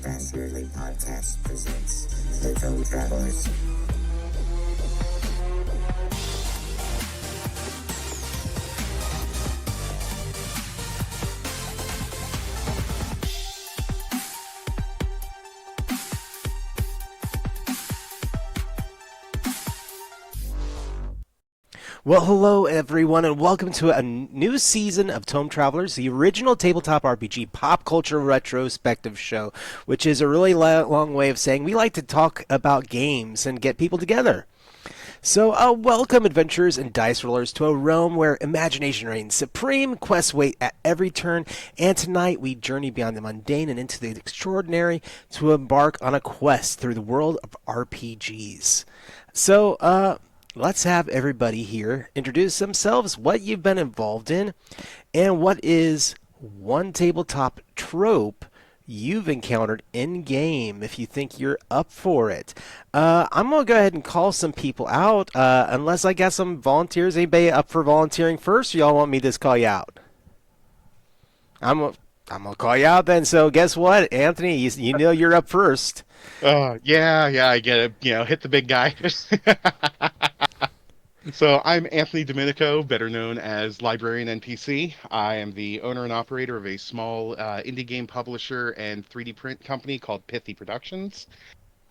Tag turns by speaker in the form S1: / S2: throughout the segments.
S1: Fast Yearly Podcast presents The Tome Travelers.
S2: Well, hello everyone, and welcome to a new season of Tome Travelers, the original tabletop RPG pop culture retrospective show, which is a really long way of saying we like to talk about games and get people together. So, welcome adventurers and dice rollers to a realm where imagination reigns supreme, quests wait at every turn, and tonight we journey beyond the mundane and into the extraordinary to embark on a quest through the world of RPGs. So, let's have everybody here introduce themselves, what you've been involved in, and what is one tabletop trope you've encountered in game if you think you're up for it. I'm going to go ahead and call some people out, unless I got some volunteers. Anybody up for volunteering first, or y'all want me to just call you out? I'm going to call you out then. So guess what, Anthony? You know you're up first.
S3: Yeah, I get it. Hit the big guy. So I'm Anthony Domenico, better known as Librarian NPC. I am the owner and operator of a small indie game publisher and 3D print company called Pithy Productions.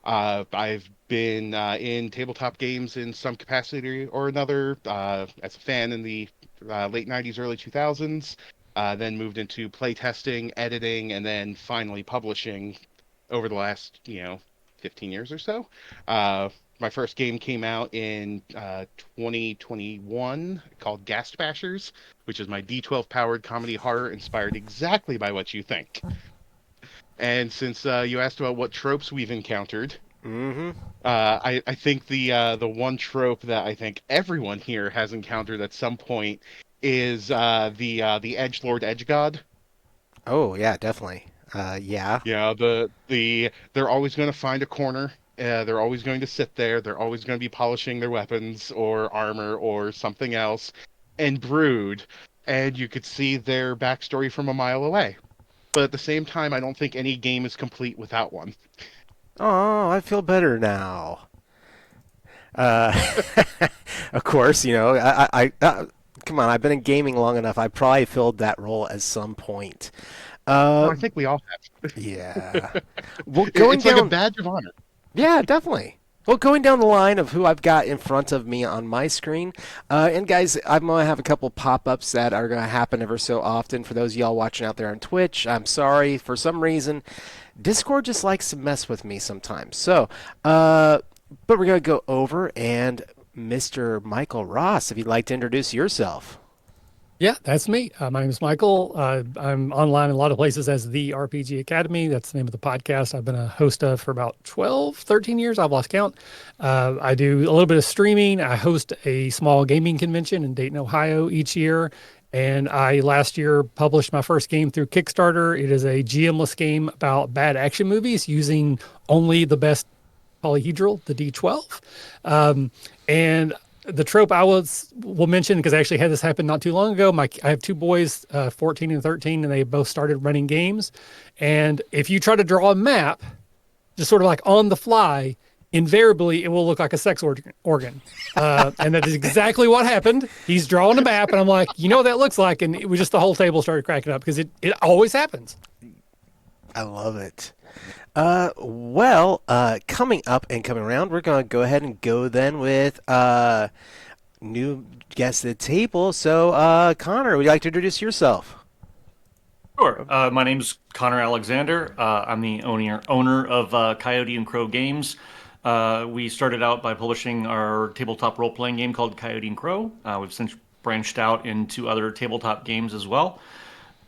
S3: I've been in tabletop games in some capacity or another as a fan in the late 90s, early 2000s, then moved into playtesting, editing, and then finally publishing over the last, 15 years or so. My first game came out in 2021 called Ghast Bashers, which is my d12 powered comedy horror inspired exactly by what you think. And since you asked about what tropes we've encountered, I think the one trope that I think everyone here has encountered at some point is the edgelord edge god.
S2: Oh, yeah, definitely. Yeah.
S3: Yeah, they're always going to find a corner. They're always going to sit there. They're always going to be polishing their weapons or armor or something else and brood. And you could see their backstory from a mile away. But at the same time, I don't think any game is complete without one.
S2: Oh, I feel better now. Uh, of course, come on, I've been in gaming long enough. I probably filled that role at some point.
S3: No, I
S2: Uh,
S3: think we all have.
S2: yeah. Well, going
S3: It's like a
S2: down,
S3: badge of honor.
S2: yeah, definitely. Well, going down the line of who I've got in front of me on my screen, and guys, I'm gonna have a couple pop-ups that are gonna happen ever so often. For those of y'all watching out there on Twitch, I'm sorry. For some reason, Discord just likes to mess with me sometimes. But we're gonna go over and Mr. Michael Ross, if you'd like to introduce yourself.
S4: Yeah, that's me. My name is Michael. I'm online in a lot of places as the RPG Academy. That's the name of the podcast I've been a host of for about 12, 13 years. I've lost count. I do a little bit of streaming. I host a small gaming convention in Dayton, Ohio each year. And I last year published my first game through Kickstarter. It is a GM-less game about bad action movies using only the best polyhedral, the d12. And the trope will mention, because I actually had this happen not too long ago. I have two boys, 14 and 13, and they both started running games. And if you try to draw a map, just sort of like on the fly, invariably it will look like a sex organ. And that is exactly what happened. He's drawing a map, and I'm like, you know what that looks like? And it was just the whole table started cracking up because it always happens.
S2: I love it. Coming up and coming around, we're going to go ahead and go then with new guest at the table. So, Connor, would you like to introduce yourself?
S5: Sure. My name's Connor Alexander. I'm the owner of Coyote and Crow Games. We started out by publishing our tabletop role-playing game called Coyote and Crow. We've since branched out into other tabletop games as well.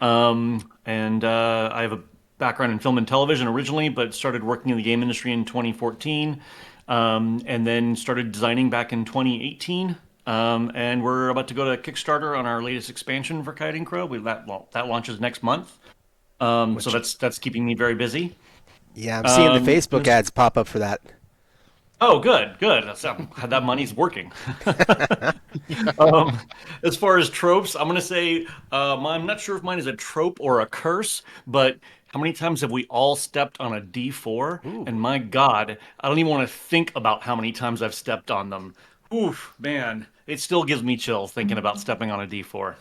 S5: I have a background in film and television originally, but started working in the game industry in 2014, and then started designing back in 2018. And we're about to go to Kickstarter on our latest expansion for Coyote and Crow. That launches next month. So that's keeping me very busy.
S2: Yeah, I'm seeing the Facebook ads pop up for that.
S5: Oh, good. That money's working. As far as tropes, I'm going to say I'm not sure if mine is a trope or a curse, but How many times have we all stepped on a D4?
S2: Ooh.
S5: And my God, I don't even want to think about how many times I've stepped on them. Oof, man, it still gives me chills thinking about stepping on a D4.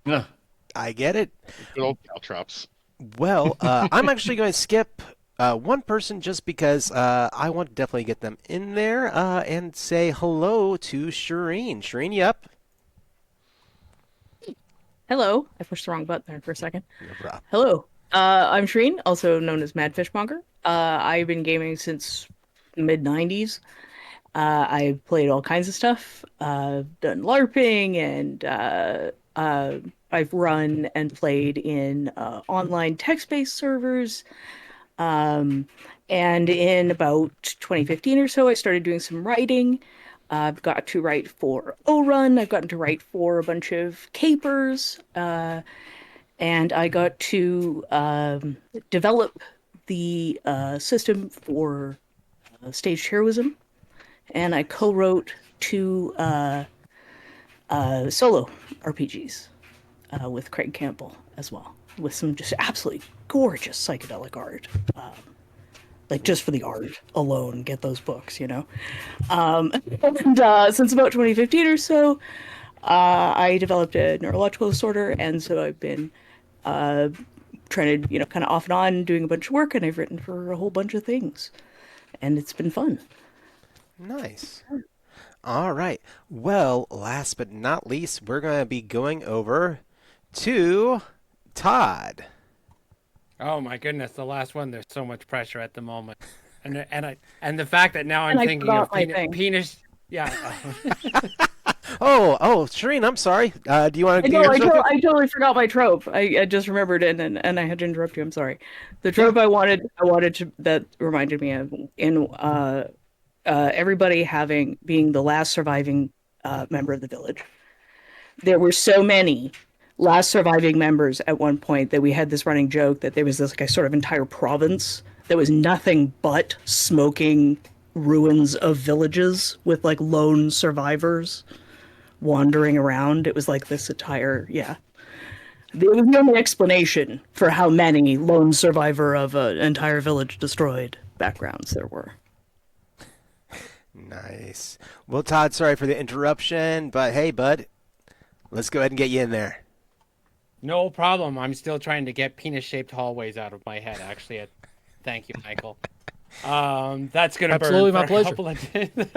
S5: Ugh.
S2: I get it.
S3: Good old caltrops.
S2: Well, I'm actually going to skip one person just because I want to definitely get them in there and say hello to Shireen. Shireen, you up?
S6: Hello. I pushed the wrong button there for a second.
S2: No problem.
S6: Hello. I'm Shreen, also known as Mad Fishmonger. I've been gaming since the mid 90s. I've played all kinds of stuff. Done LARPing and I've run and played in online text-based servers. And in about 2015 or so, I started doing some writing. I've got to write for O-Run. I've gotten to write for a bunch of capers. And I got to develop the system for staged heroism. And I co-wrote two solo RPGs with Craig Campbell as well, with some just absolutely gorgeous psychedelic art. Like just for the art alone, get those books, you know. And since about 2015 or so, I developed a neurological disorder, and so I've been trying to, kind of off and on doing a bunch of work, and I've written for a whole bunch of things, and it's been fun.
S2: Nice. All right. Well, last but not least, we're going to be going over to Todd.
S7: Oh my goodness, the last one. There's so much pressure at the moment, and the fact that now I'm
S6: And I
S7: thinking of
S6: forgot my thing.
S7: penis. Yeah.
S2: Oh, Shireen, I'm sorry. Do you want
S6: I
S2: to do
S6: know,
S2: yours real quick?
S6: I totally forgot my trope. I just remembered it, and I had to interrupt you. I'm sorry. The trope I wanted to that reminded me of in everybody being the last surviving member of the village. There were so many last surviving members at one point that we had this running joke that there was this like a sort of entire province that was nothing but smoking ruins of villages with like lone survivors wandering around. It was like this entire, yeah. It was the only explanation for how many lone survivor of an entire village destroyed backgrounds there were.
S2: Nice. Well, Todd, sorry for the interruption, but hey, bud, let's go ahead and get you in there.
S7: No problem. I'm still trying to get penis-shaped hallways out of my head. Actually, thank you, Michael. That's gonna
S4: Absolutely
S7: burn
S4: my
S7: for a
S4: pleasure.
S7: couple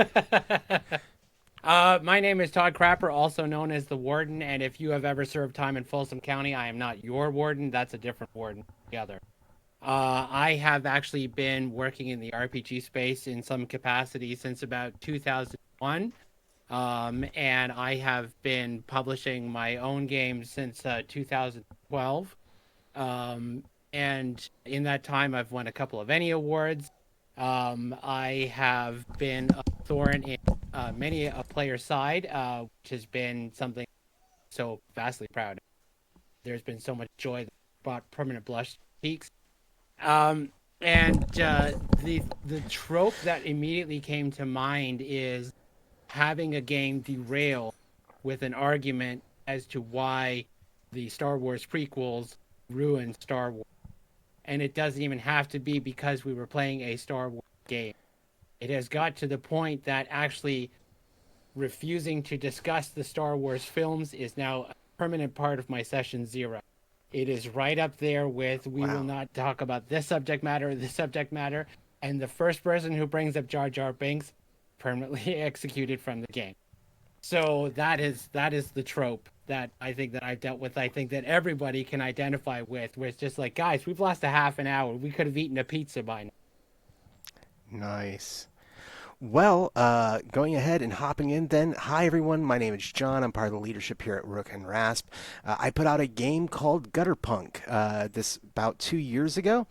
S7: of my name is Todd Crapper, also known as the Warden. And if you have ever served time in Folsom County, I am not your warden. That's a different warden altogether. I have actually been working in the RPG space in some capacity since about 2001. And I have been publishing my own games since 2012. And in that time, I've won a couple of Emmy Awards. I have been a thorn in many a player's side, which has been something so vastly proud of. There's been so much joy that brought permanent blush to cheeks. And the trope that immediately came to mind is having a game derail with an argument as to why the Star Wars prequels ruined Star Wars. And it doesn't even have to be because we were playing a Star Wars game. It has got to the point that actually refusing to discuss the Star Wars films is now a permanent part of my session 0. It is right up there with we will not talk about this subject matter, and the first person who brings up Jar Jar Binks permanently executed from the game. So that is the trope that I think that I've dealt with. I think that everybody can identify with, where it's just like, guys, we've lost a half an hour. We could have eaten a pizza by now.
S2: Nice. Well, going ahead and hopping in then. Hi, everyone. My name is John. I'm part of the leadership here at Rook and Rasp. I put out a game called Gutter Punk this about 2 years ago.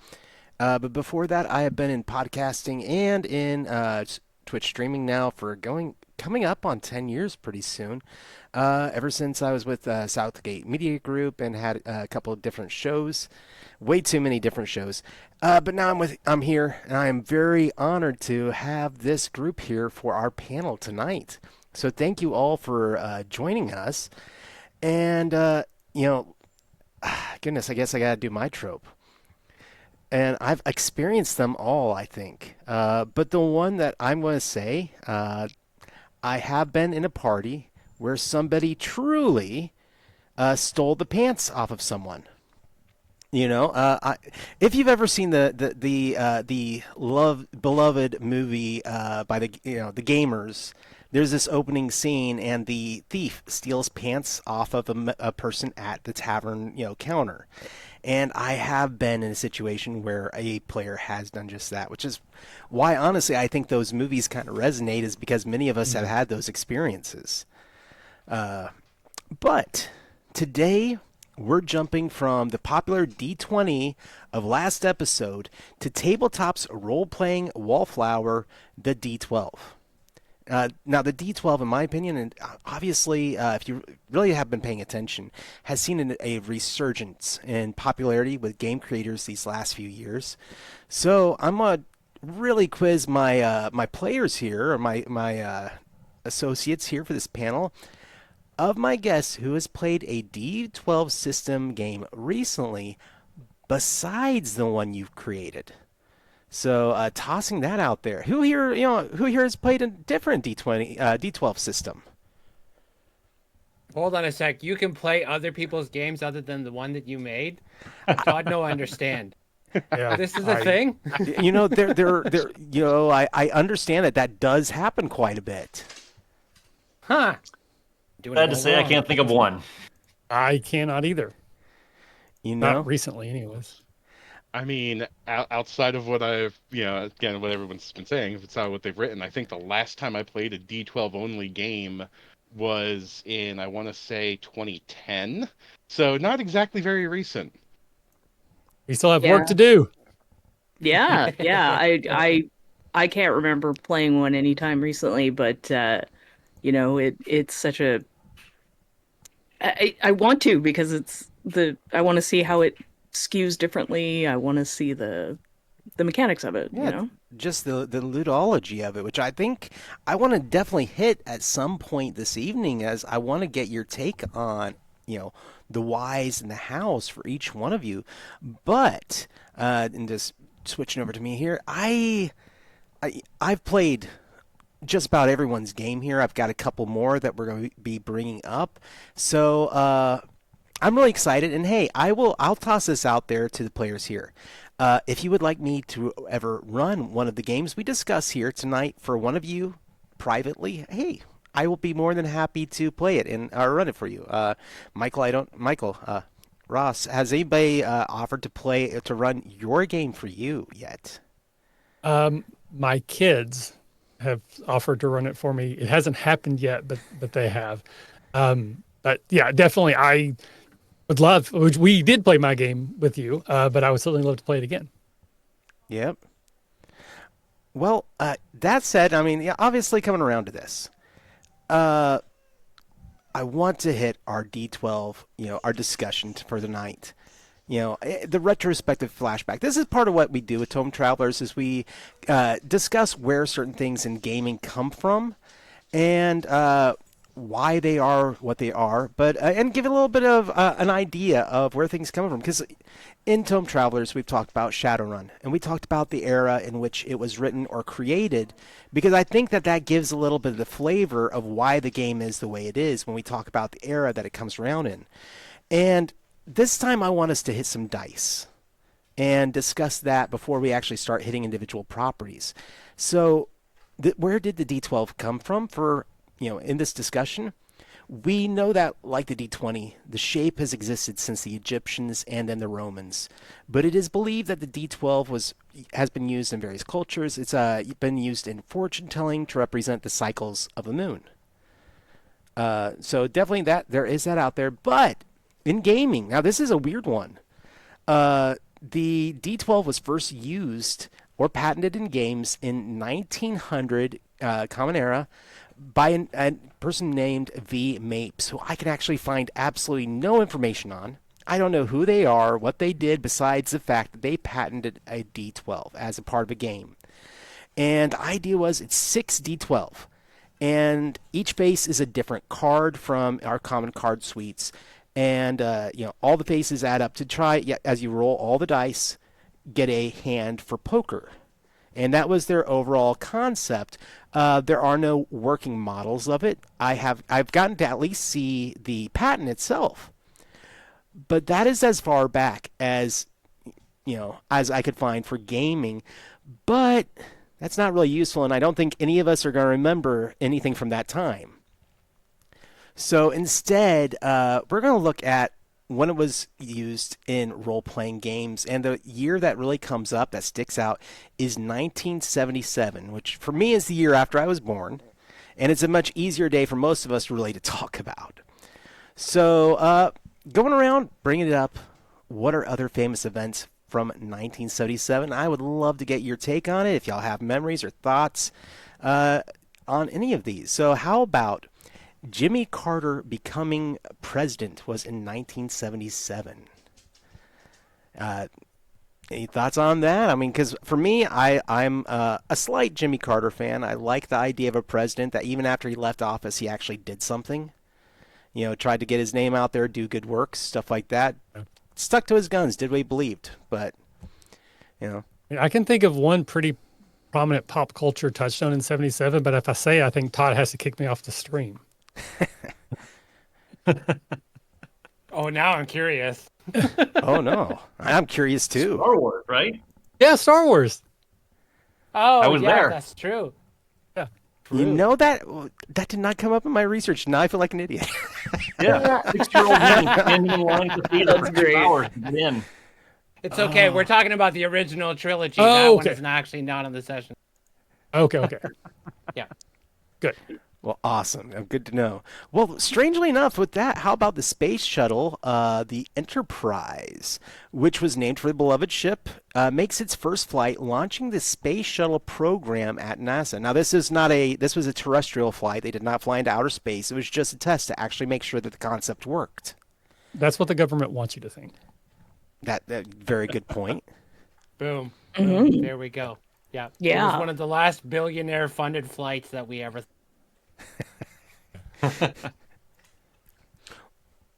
S2: But before that, I have been in podcasting and in Twitch streaming now for coming up on 10 years pretty soon. Ever since I was with Southgate Media Group and had a couple of different shows. Way too many different shows. But now I'm here, and I am very honored to have this group here for our panel tonight. So thank you all for joining us. And, goodness, I guess I got to do my trope. and I've experienced them all, I think. But the one that I'm going to say, I have been in a party where somebody truly stole the pants off of someone. If you've ever seen the love beloved movie by the gamers, there's this opening scene, and the thief steals pants off of a person at the tavern counter, and I have been in a situation where a player has done just that, which is why honestly I think those movies kind of resonate, is because many of us have had those experiences. But today we're jumping from the popular D20 of last episode to tabletop's role-playing wallflower, the D12. Now, the D12, in my opinion, and obviously, if you really have been paying attention, has seen a resurgence in popularity with game creators these last few years. So I'm gonna really quiz my players here, or my associates here for this panel. Of my guests who has played a D12 system game recently, besides the one you've created. So tossing that out there, who here has played a different D12 system?
S7: Hold on a sec. You can play other people's games other than the one that you made? God, no, I understand.
S4: Yeah,
S7: This is a thing?
S2: I understand that does happen quite a bit.
S7: Huh. Doing
S5: Sad
S7: it
S5: to
S7: all
S5: say, I
S7: wrong.
S5: can't think of one.
S4: I cannot either.
S2: Not
S4: Not recently, anyways.
S3: I mean, outside of what I've, again, what everyone's been saying, if it's not what they've written, I think the last time I played a D12 only game was in, I want to say, 2010. So not exactly very recent.
S4: We still have
S6: Yeah.
S4: work to do.
S6: Yeah, yeah. I can't remember playing one anytime recently, but it's such a I want to, because I want to see how it skews differently. I want to see the mechanics of it,
S2: Yeah, just the ludology of it, which I think I want to definitely hit at some point this evening, as I want to get your take on, the whys and the hows for each one of you. But and just switching over to me here, I've played just about everyone's game here. I've got a couple more that we're going to be bringing up. So I'm really excited, and hey, I'll toss this out there to the players here. If you would like me to ever run one of the games we discuss here tonight for one of you privately, hey, I will be more than happy to play it and run it for you. Ross, has anybody offered to run your game for you yet?
S4: My kids have offered to run it for me. It hasn't happened yet, but they have. But yeah, definitely, I would love. Which we did play my game with you, but I would certainly love to play it again.
S2: Yep. Well, that said, I mean, yeah, obviously coming around to this, I want to hit our D12, our discussion for the night. The retrospective flashback. This is part of what we do with Tome Travelers, is we discuss where certain things in gaming come from, and why they are what they are, but and give a little bit of an idea of where things come from. Because in Tome Travelers, we've talked about Shadowrun, and we talked about the era in which it was written or created, because I think that gives a little bit of the flavor of why the game is the way it is when we talk about the era that it comes around in. And this time I want us to hit some dice and discuss that before we actually start hitting individual properties. So where did the D12 come from for, in this discussion? We know that, like the D20, the shape has existed since the Egyptians and then the Romans. But it is believed that the D12 has been used in various cultures. It's been used in fortune telling to represent the cycles of the moon. So definitely there is that out there. But in gaming, now this is a weird one. The D12 was first used or patented in games in 1900 Common Era by a person named V. Mapes, who I can actually find absolutely no information on. I don't know who they are, what they did, besides the fact that they patented a D12 as a part of a game. And the idea was it's 6 D12. And each face is a different card from our common card suites. And, all the faces add up to try, as you roll all the dice, get a hand for poker. And that was their overall concept. There are no working models of it. I've gotten to at least see the patent itself, but that is as far back as as I could find for gaming. But that's not really useful, and I don't think any of us are going to remember anything from that time. So instead, we're going to look at when it was used in role-playing games, and the year that really comes up, that sticks out, is 1977, which for me is the year after I was born, and it's a much easier day for most of us really to talk about. So, going around, bringing it up, what are other famous events from 1977? I would love to get your take on it, if y'all have memories or thoughts on any of these. So how about Jimmy Carter becoming president was in 1977. Any thoughts on that? I mean, because for me, I'm a slight Jimmy Carter fan. I like the idea of a president that even after he left office, he actually did something. Tried to get his name out there, do good work, stuff like that. Stuck to his guns, did what he believed. But,
S4: I can think of one pretty prominent pop culture touchstone in 77, but if I say, I think Todd has to kick me off the stream.
S7: Oh, now I'm curious.
S2: Oh no, I'm curious too.
S5: Star Wars, right?
S4: Yeah, Star Wars.
S7: Oh,
S5: I was
S7: yeah,
S5: there.
S7: that's true.
S4: Yeah.
S2: You know that did not come up in my research. Now I feel like an idiot.
S5: Yeah, 6-year-old me standing in line to theater
S6: That's
S5: for 2
S6: great.
S5: hours to get in.
S7: It's okay. We're talking about the original trilogy.
S4: Oh,
S7: that one
S4: okay.
S7: is actually not on the session.
S4: Okay.
S7: Yeah.
S4: Good.
S2: Well, awesome. Good to know. Well, strangely enough, with that, how about the space shuttle, the Enterprise, which was named for the beloved ship, makes its first flight, launching the space shuttle program at NASA. Now, this was a terrestrial flight. They did not fly into outer space. It was just a test to actually make sure that the concept worked.
S4: That's what the government wants you to think.
S2: That very good point.
S7: Boom.
S6: Mhm.
S7: Boom. There we go. Yeah. It
S6: Yeah.
S7: was one of the last billionaire funded flights that we ever.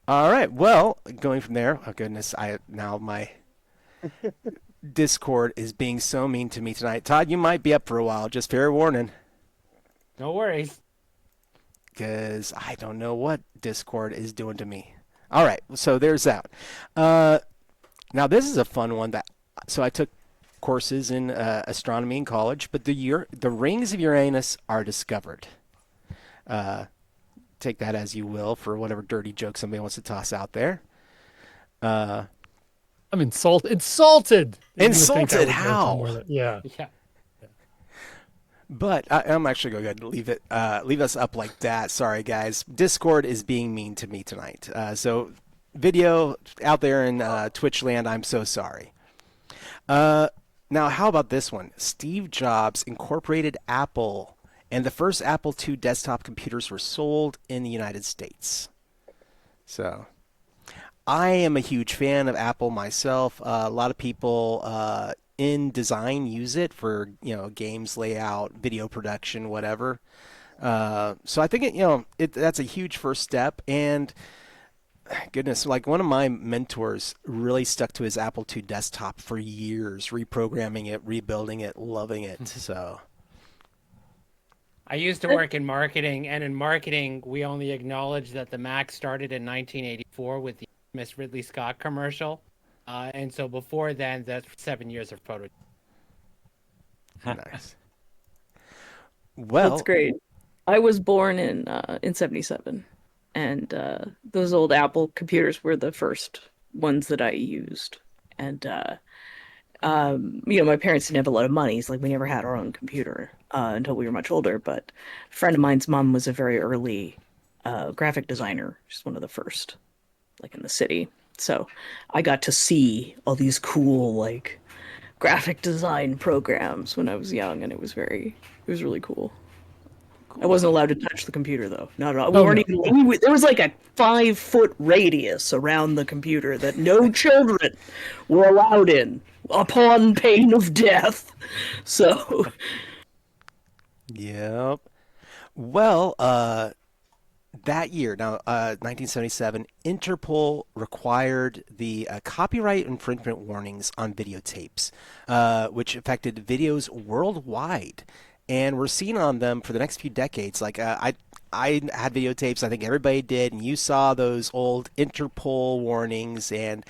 S2: All right. Well, going from there. Oh goodness! Now my Discord is being so mean to me tonight. Todd, you might be up for a while. Just fair warning,
S7: No worries.
S2: because I don't know what Discord is doing to me. All right. So there's that. Now this is a fun one. So I took courses in astronomy in college, but the rings of Uranus are discovered. Take that as you will for whatever dirty joke somebody wants to toss out there.
S4: I'm insulted. Insulted. You would think I
S2: Insulted?
S4: would know
S2: How?
S4: Tom more than- Yeah.
S7: Yeah.
S2: But I'm actually going to leave us up like that. Sorry, guys. Discord is being mean to me tonight. So video out there in Twitch land, I'm so sorry. Now, how about this one? Steve Jobs incorporated Apple, and the first Apple II desktop computers were sold in the United States. So, I am a huge fan of Apple myself. A lot of people in design use it for games layout, video production, whatever. So I think that's a huge first step. And goodness, like one of my mentors really stuck to his Apple II desktop for years, reprogramming it, rebuilding it, loving it. So.
S7: I used to work in marketing, and in marketing, we only acknowledge that the Mac started in 1984 with the Miss Ridley Scott commercial. And so before then, that's 7 years of prototype.
S2: Nice. Well,
S6: That's great. I was born in 77, and those old Apple computers were the first ones that I used. And my parents didn't have a lot of money, so like we never had our own computer until we were much older. But a friend of mine's mom was a very early graphic designer. She's one of the first, like in the city. So I got to see all these cool like graphic design programs when I was young, and it was really cool. I wasn't allowed to touch the computer though. Not at all. We weren't even. There was like a 5-foot radius around the computer that no children were allowed in, upon pain of death. So.
S2: Yep. Well, that year, now 1977, Interpol required the copyright infringement warnings on videotapes, which affected videos worldwide, and we're seen on them for the next few decades. Like I had videotapes. I think everybody did, and you saw those old Interpol warnings, and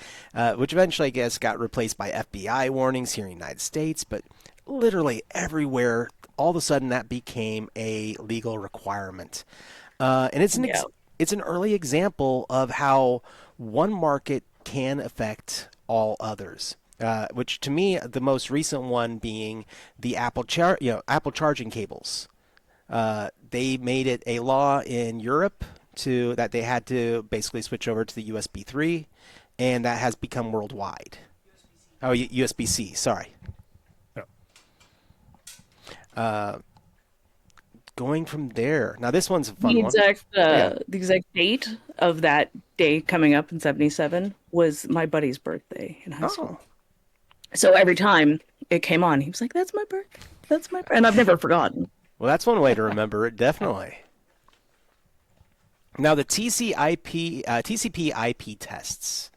S2: which eventually, I guess, got replaced by FBI warnings here in the United States. But literally everywhere, all of a sudden, that became a legal requirement. And
S6: Yeah.
S2: it's an early example of how one market can affect all others. Which to me, the most recent one being the Apple charging cables. They made it a law in Europe to that they had to basically switch over to the USB 3, and that has become worldwide. Oh, USB-C. Sorry.
S4: Yeah.
S2: Going from there. Now this one's a fun
S6: The
S2: one.
S6: exact
S2: Yeah.
S6: the exact date of that day coming up in 77 was my buddy's birthday in high school.
S2: Oh.
S6: So every time it came on, he was like, "That's my birthday. That's my birthday." And I've never forgotten.
S2: Well, that's one way to remember it, definitely. Now, the TCP/IP tests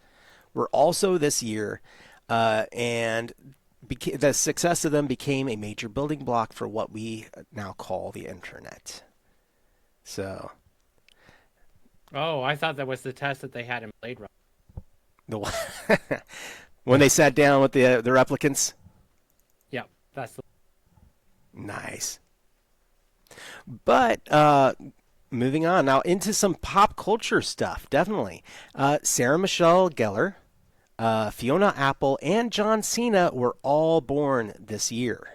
S2: were also this year, and the success of them became a major building block for what we now call the internet. So,
S7: Oh, I thought that was the test that they had in Blade Runner.
S2: the when they sat down with the replicants,
S7: Yeah, that's the.
S2: nice. But moving on now into some pop culture stuff, definitely. Sarah Michelle Gellar, Fiona Apple, and John Cena were all born this year.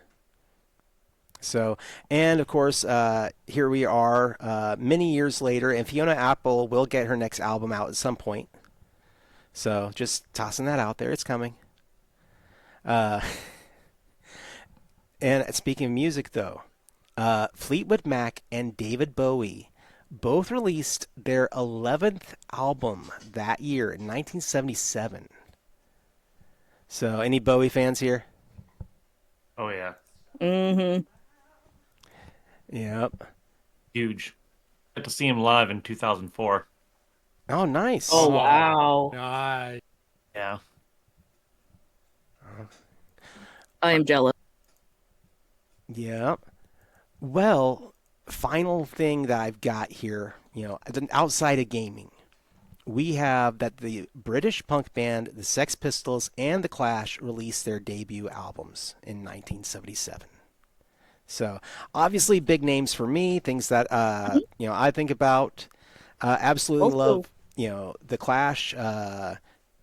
S2: So, and of course, here we are many years later, and Fiona Apple will get her next album out at some point. So, just tossing that out there, it's coming. Uh, and speaking of music, though, Fleetwood Mac and David Bowie both released their 11th album that year in 1977. So, any Bowie fans here?
S5: Oh yeah,
S6: Mm-hmm.
S2: Yep.
S5: huge. Got to see him live in 2004.
S2: Oh, nice.
S6: Oh wow!
S7: Nice.
S5: Yeah.
S6: I am jealous.
S2: Yep. Well, final thing that I've got here, outside of gaming, we have that the British punk band, the Sex Pistols, and the Clash released their debut albums in 1977. So, obviously, big names for me, things that I think about. Absolutely
S6: Also,
S2: love, the Clash.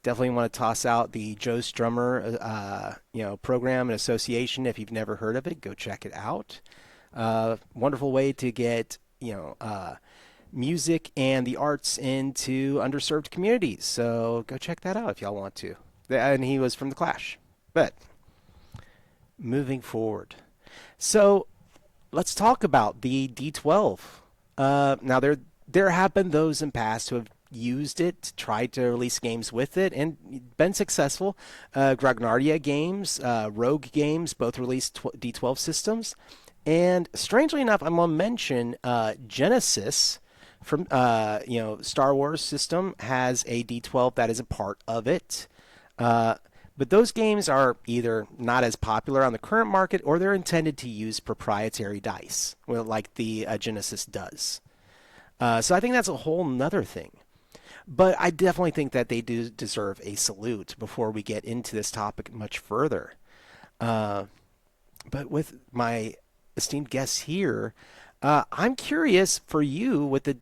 S2: Definitely want to toss out the Joe Strummer, program and association. If you've never heard of it, go check it out. Wonderful way to get, music and the arts into underserved communities. So go check that out if y'all want to. And he was from the Clash. But moving forward. So let's talk about the D12. Now there have been those in past who have used it, tried to release games with it, and been successful. Grognardia Games, Rogue Games, both released D12 systems. And strangely enough, I'm going to mention Genesis from Star Wars system has a D12 that is a part of it. But those games are either not as popular on the current market or they're intended to use proprietary dice, like the Genesis does. So I think that's a whole nother thing. But I definitely think that they do deserve a salute before we get into this topic much further. But with my esteemed guests here, I'm curious for you with the,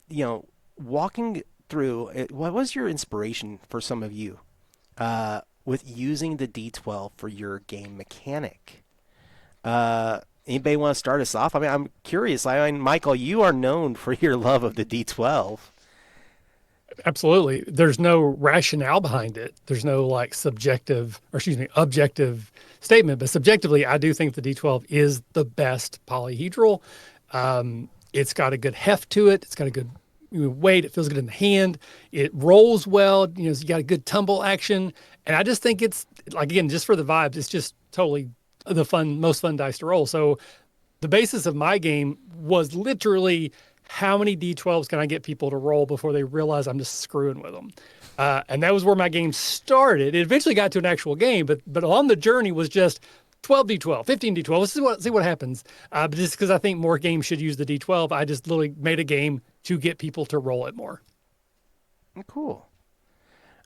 S2: walking through, what was your inspiration for some of you with using the D12 for your game mechanic? Anybody want to start us off? I mean, I'm curious. Michael, you are known for your love of the D12.
S4: Absolutely. There's no rationale behind it. There's no objective statement. But subjectively, I do think the D12 is the best polyhedral. It's got a good heft to it. It's got a good weight. It feels good in the hand. It rolls well. It's got a good tumble action. And I just think it's, like, again, just for the vibes, it's just totally the most fun dice to roll. So the basis of my game was literally how many D12s can I get people to roll before they realize I'm just screwing with them? And that was where my game started. It eventually got to an actual game, but on the journey was just 12 D12, 15 D12. Let's see what happens. But just because I think more games should use the D12, I just literally made a game to get people to roll it more.
S2: Cool.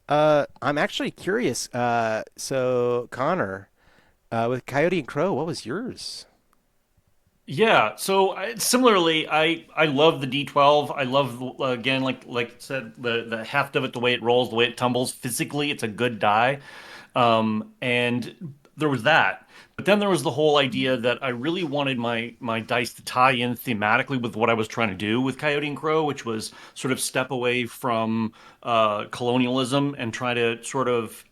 S2: I'm actually curious. So Connor, with Coyote and Crow, what was yours?
S5: Yeah, so similarly, I love the D12. I love again, like I said, the heft of it, the way it rolls, the way it tumbles. Physically, it's a good die, and there was that. But then there was the whole idea that I really wanted my dice to tie in thematically with what I was trying to do with Coyote and Crow, which was sort of step away from colonialism and try to sort of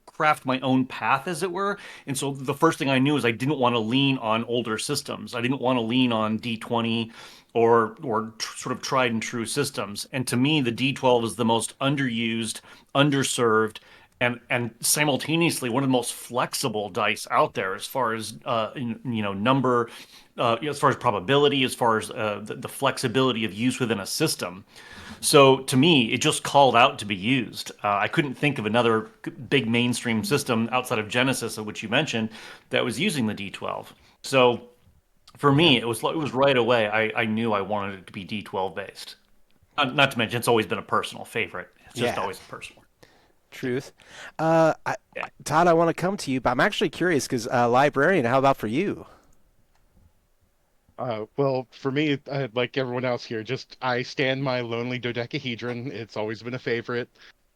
S5: craft my own path, as it were. And so the first thing I knew is I didn't want to lean on older systems. I didn't want to lean on D20 or sort of tried and true systems. And to me, the D12 is the most underused, underserved, and simultaneously one of the most flexible dice out there as far as number, as far as probability, as far as the flexibility of use within a system. So to me, it just called out to be used. I couldn't think of another big mainstream system outside of Genesis, of which you mentioned, that was using the D12. So for me, it was right away. I knew I wanted it to be D12 based. Not to mention, it's always been a personal favorite. It's just
S2: Yeah.
S5: always a personal.
S2: Truth.
S5: Yeah.
S2: Todd, I want to come to you, but I'm actually curious because librarian. How about for you?
S3: Well, for me, like everyone else here, just I stand my lonely dodecahedron. It's always been a favorite.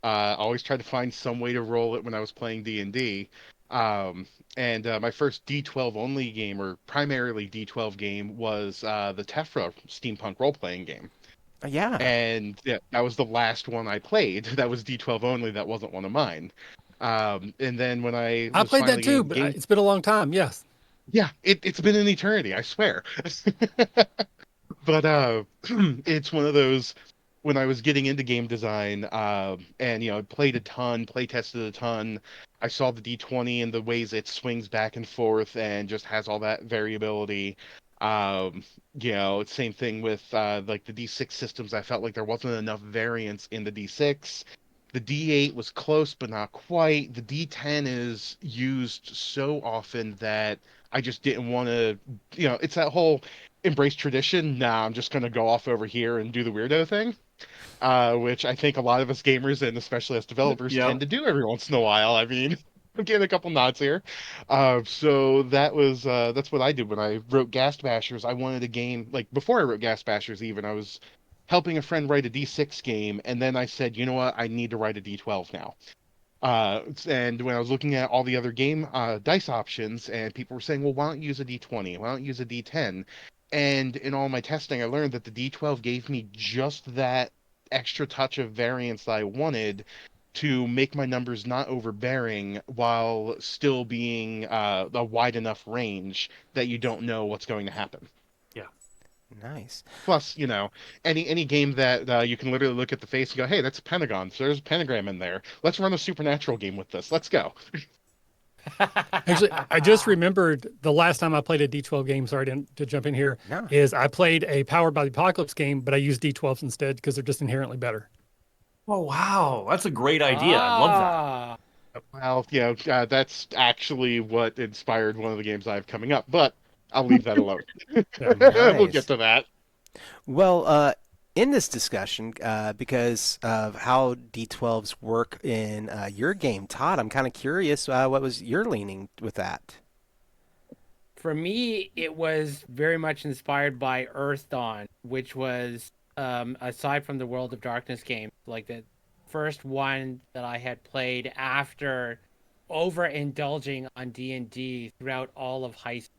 S3: Always tried to find some way to roll it when I was playing D&D. And my first D12 only game, or primarily D12 game, was the Tefra steampunk role-playing game.
S2: Yeah.
S3: And yeah, that was the last one I played. That was D12 only. That wasn't one of mine. And then when I
S4: I
S3: was
S4: played that
S3: finally
S4: too,
S3: getting
S4: but
S3: game,
S4: it's been a long time. Yes.
S3: yeah, it's been an eternity, I swear. But it's one of those when I was getting into game design, and played a ton, play tested a ton. I saw the D20 and the ways it swings back and forth and just has all that variability. Same thing with like the D6 systems. I felt like there wasn't enough variance in the D6. The D8 was close, but not quite. The D10 is used so often that I just didn't want to, it's that whole embrace tradition. Nah, I'm just going to go off over here and do the weirdo thing, which I think a lot of us gamers and especially as developers
S5: Yeah.
S3: tend to do every once in a while. I mean, I'm getting a couple nods here. So that's what I did when I wrote Ghast Bashers. I wanted a game like before I wrote Ghast Bashers. Even I was helping a friend write a D6 game, and then I said, you know what, I need to write a D12 now. And when I was looking at all the other game dice options, and people were saying, well, why don't you use a D20? Why don't you use a D10? And in all my testing, I learned that the D12 gave me just that extra touch of variance that I wanted to make my numbers not overbearing while still being a wide enough range that you don't know what's going to happen.
S5: Yeah.
S2: Nice.
S3: Plus, any game that you can literally look at the face and go, "Hey, that's a pentagon. So there's a pentagram in there. Let's run a supernatural game with this. Let's go."
S4: Actually, I just remembered the last time I played a D12 game. Sorry to jump in here.
S2: No.
S4: Is I played a Powered by the Apocalypse game, but I used D12s instead because they're just inherently better.
S5: Oh wow, that's a great idea. I love that.
S7: Ah,
S3: Well, that's actually what inspired one of the games I have coming up, but I'll leave that alone. We'll get
S2: Nice.
S3: to that.
S2: Well, in this discussion, because of how D12s work in your game, Todd, I'm kind of curious. What was your leaning with that?
S7: for me, it was very much inspired by Earth Dawn, which was aside from the World of Darkness game, like the first one that I had played after overindulging on D&D throughout all of high school.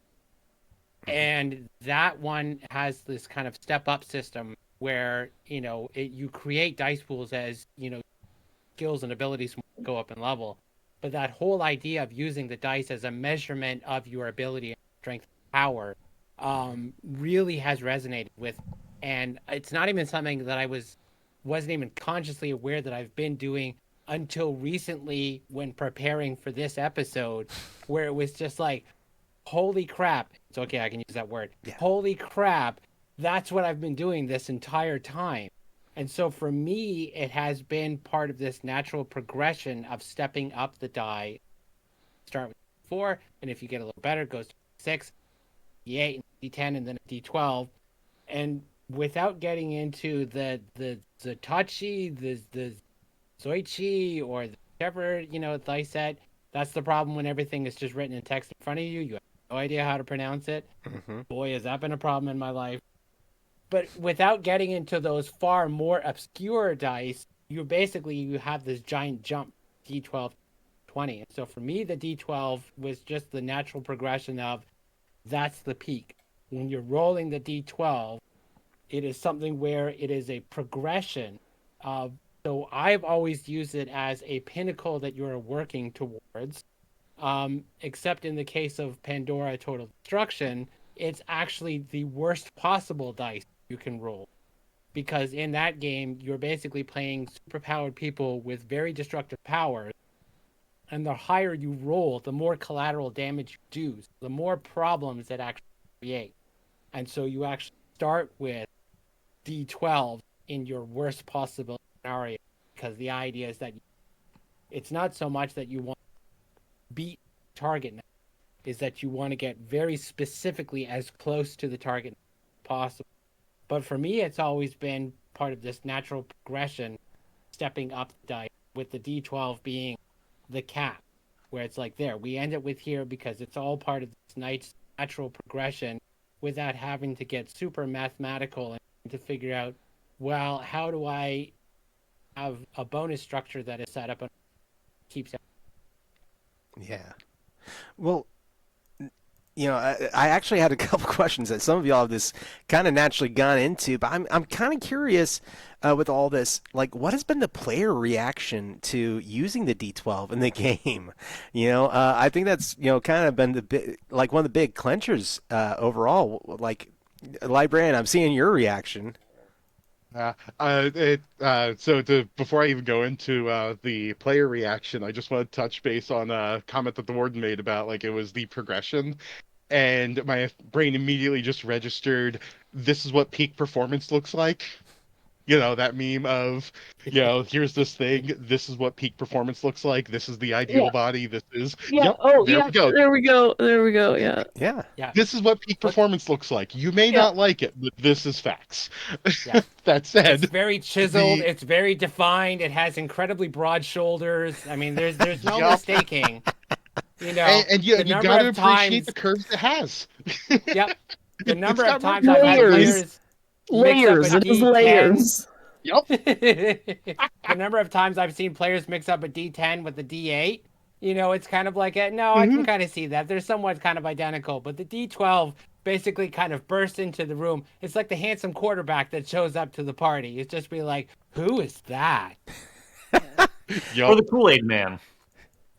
S7: And that one has this kind of step up system where you create dice pools as skills and abilities go up in level, but that whole idea of using the dice as a measurement of your ability and strength and power really has resonated with, and it's not even something that wasn't even consciously aware that I've been doing until recently when preparing for this episode, where it was just like, holy crap. It's okay, I can use that word.
S2: Yeah.
S7: Holy crap. that's what I've been doing this entire time. And so for me, it has been part of this natural progression of stepping up the die. Start with 4, and if you get a little better, it goes to 6, D8, D10, and then a D12. And without getting into the Zatoichi, the Zoichi, or whichever, dice set, that's the problem when everything is just written in text in front of you. You have no idea how to pronounce it. Boy, has that been a problem in my life. But without getting into those far more obscure dice, you have this giant jump, D12, 20. And so for me, the D12 was just the natural progression of that's the peak. When you're rolling the D12, it is something where it is a progression of. So I've always used it as a pinnacle that you're working towards. Except in the case of Pandora Total Destruction, it's actually the worst possible dice you can roll. Because in that game, you're basically playing superpowered people with very destructive powers. And the higher you roll, the more collateral damage you do, so the more problems it actually create. And so you actually start with D12 in your worst possible scenario, because the idea is that it's not so much that you want to beat target, is that you want to get very specifically as close to the target as possible. But for me, it's always been part of this natural progression, stepping up the dice, with the D12 being the cap, where it's like, there, we end it with here because it's all part of this nice natural progression without having to get super mathematical and to figure out, well, how do I have a bonus structure that is set up and keeps it.
S2: Yeah. Well, I actually had a couple questions that some of y'all have this kind of naturally gone into, but I'm kind of curious with all this, like, what has been the player reaction to using the D12 in the game? I think that's kind of been like one of the big clinchers overall. Like, Librarian, I'm seeing your reaction.
S3: Before I even go into the player reaction, I just want to touch base on a comment that the warden made about like it was the progression, and my brain immediately just registered, this is what peak performance looks like. That meme of, here's this thing, this is what peak performance looks like, this is the ideal
S6: Yeah.
S3: body, this is,
S6: Yeah.
S3: yep,
S6: Oh,
S3: there
S6: yeah.
S3: we go.
S6: There we go. There we go. Yeah.
S2: Yeah.
S7: Yeah.
S3: This is what peak performance looks like. You may
S6: Yeah.
S3: not like it, but this is facts.
S7: Yeah.
S3: That said,
S7: It's very chiseled.
S3: the
S7: It's very defined. It has incredibly broad shoulders. I mean, there's no
S3: Yup.
S7: mistaking.
S3: and you
S7: the number
S3: gotta
S7: of
S3: appreciate
S7: times.
S3: the curves it has.
S7: Yep. The
S3: It's
S7: number of
S3: got
S7: times I've had
S6: Layers.
S7: players mix up
S6: Layers.
S7: a
S6: It is
S7: D10.
S6: layers.
S3: Yep.
S7: The number of times I've seen players mix up a D10 with a D8, it's kind of like, I can kind of see that. They're somewhat kind of identical, but the D12 basically kind of bursts into the room. It's like the handsome quarterback that shows up to the party. It's just be like, who is that?
S5: Or
S3: Yup.
S5: the Kool-Aid Man.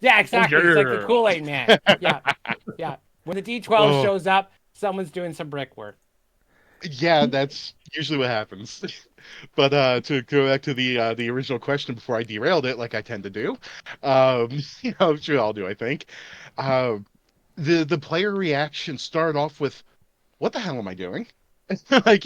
S7: Yeah, exactly. It's like the
S3: yeah.
S7: Kool-Aid Man. Yeah. Yeah. When the D12
S3: Oh.
S7: shows up, someone's doing some brickwork.
S3: Yeah, that's usually what happens. But to go back to the original question before I derailed it, like I tend to do, I'm sure I'll do. I think the player reaction started off with, "What the hell am I doing?" Like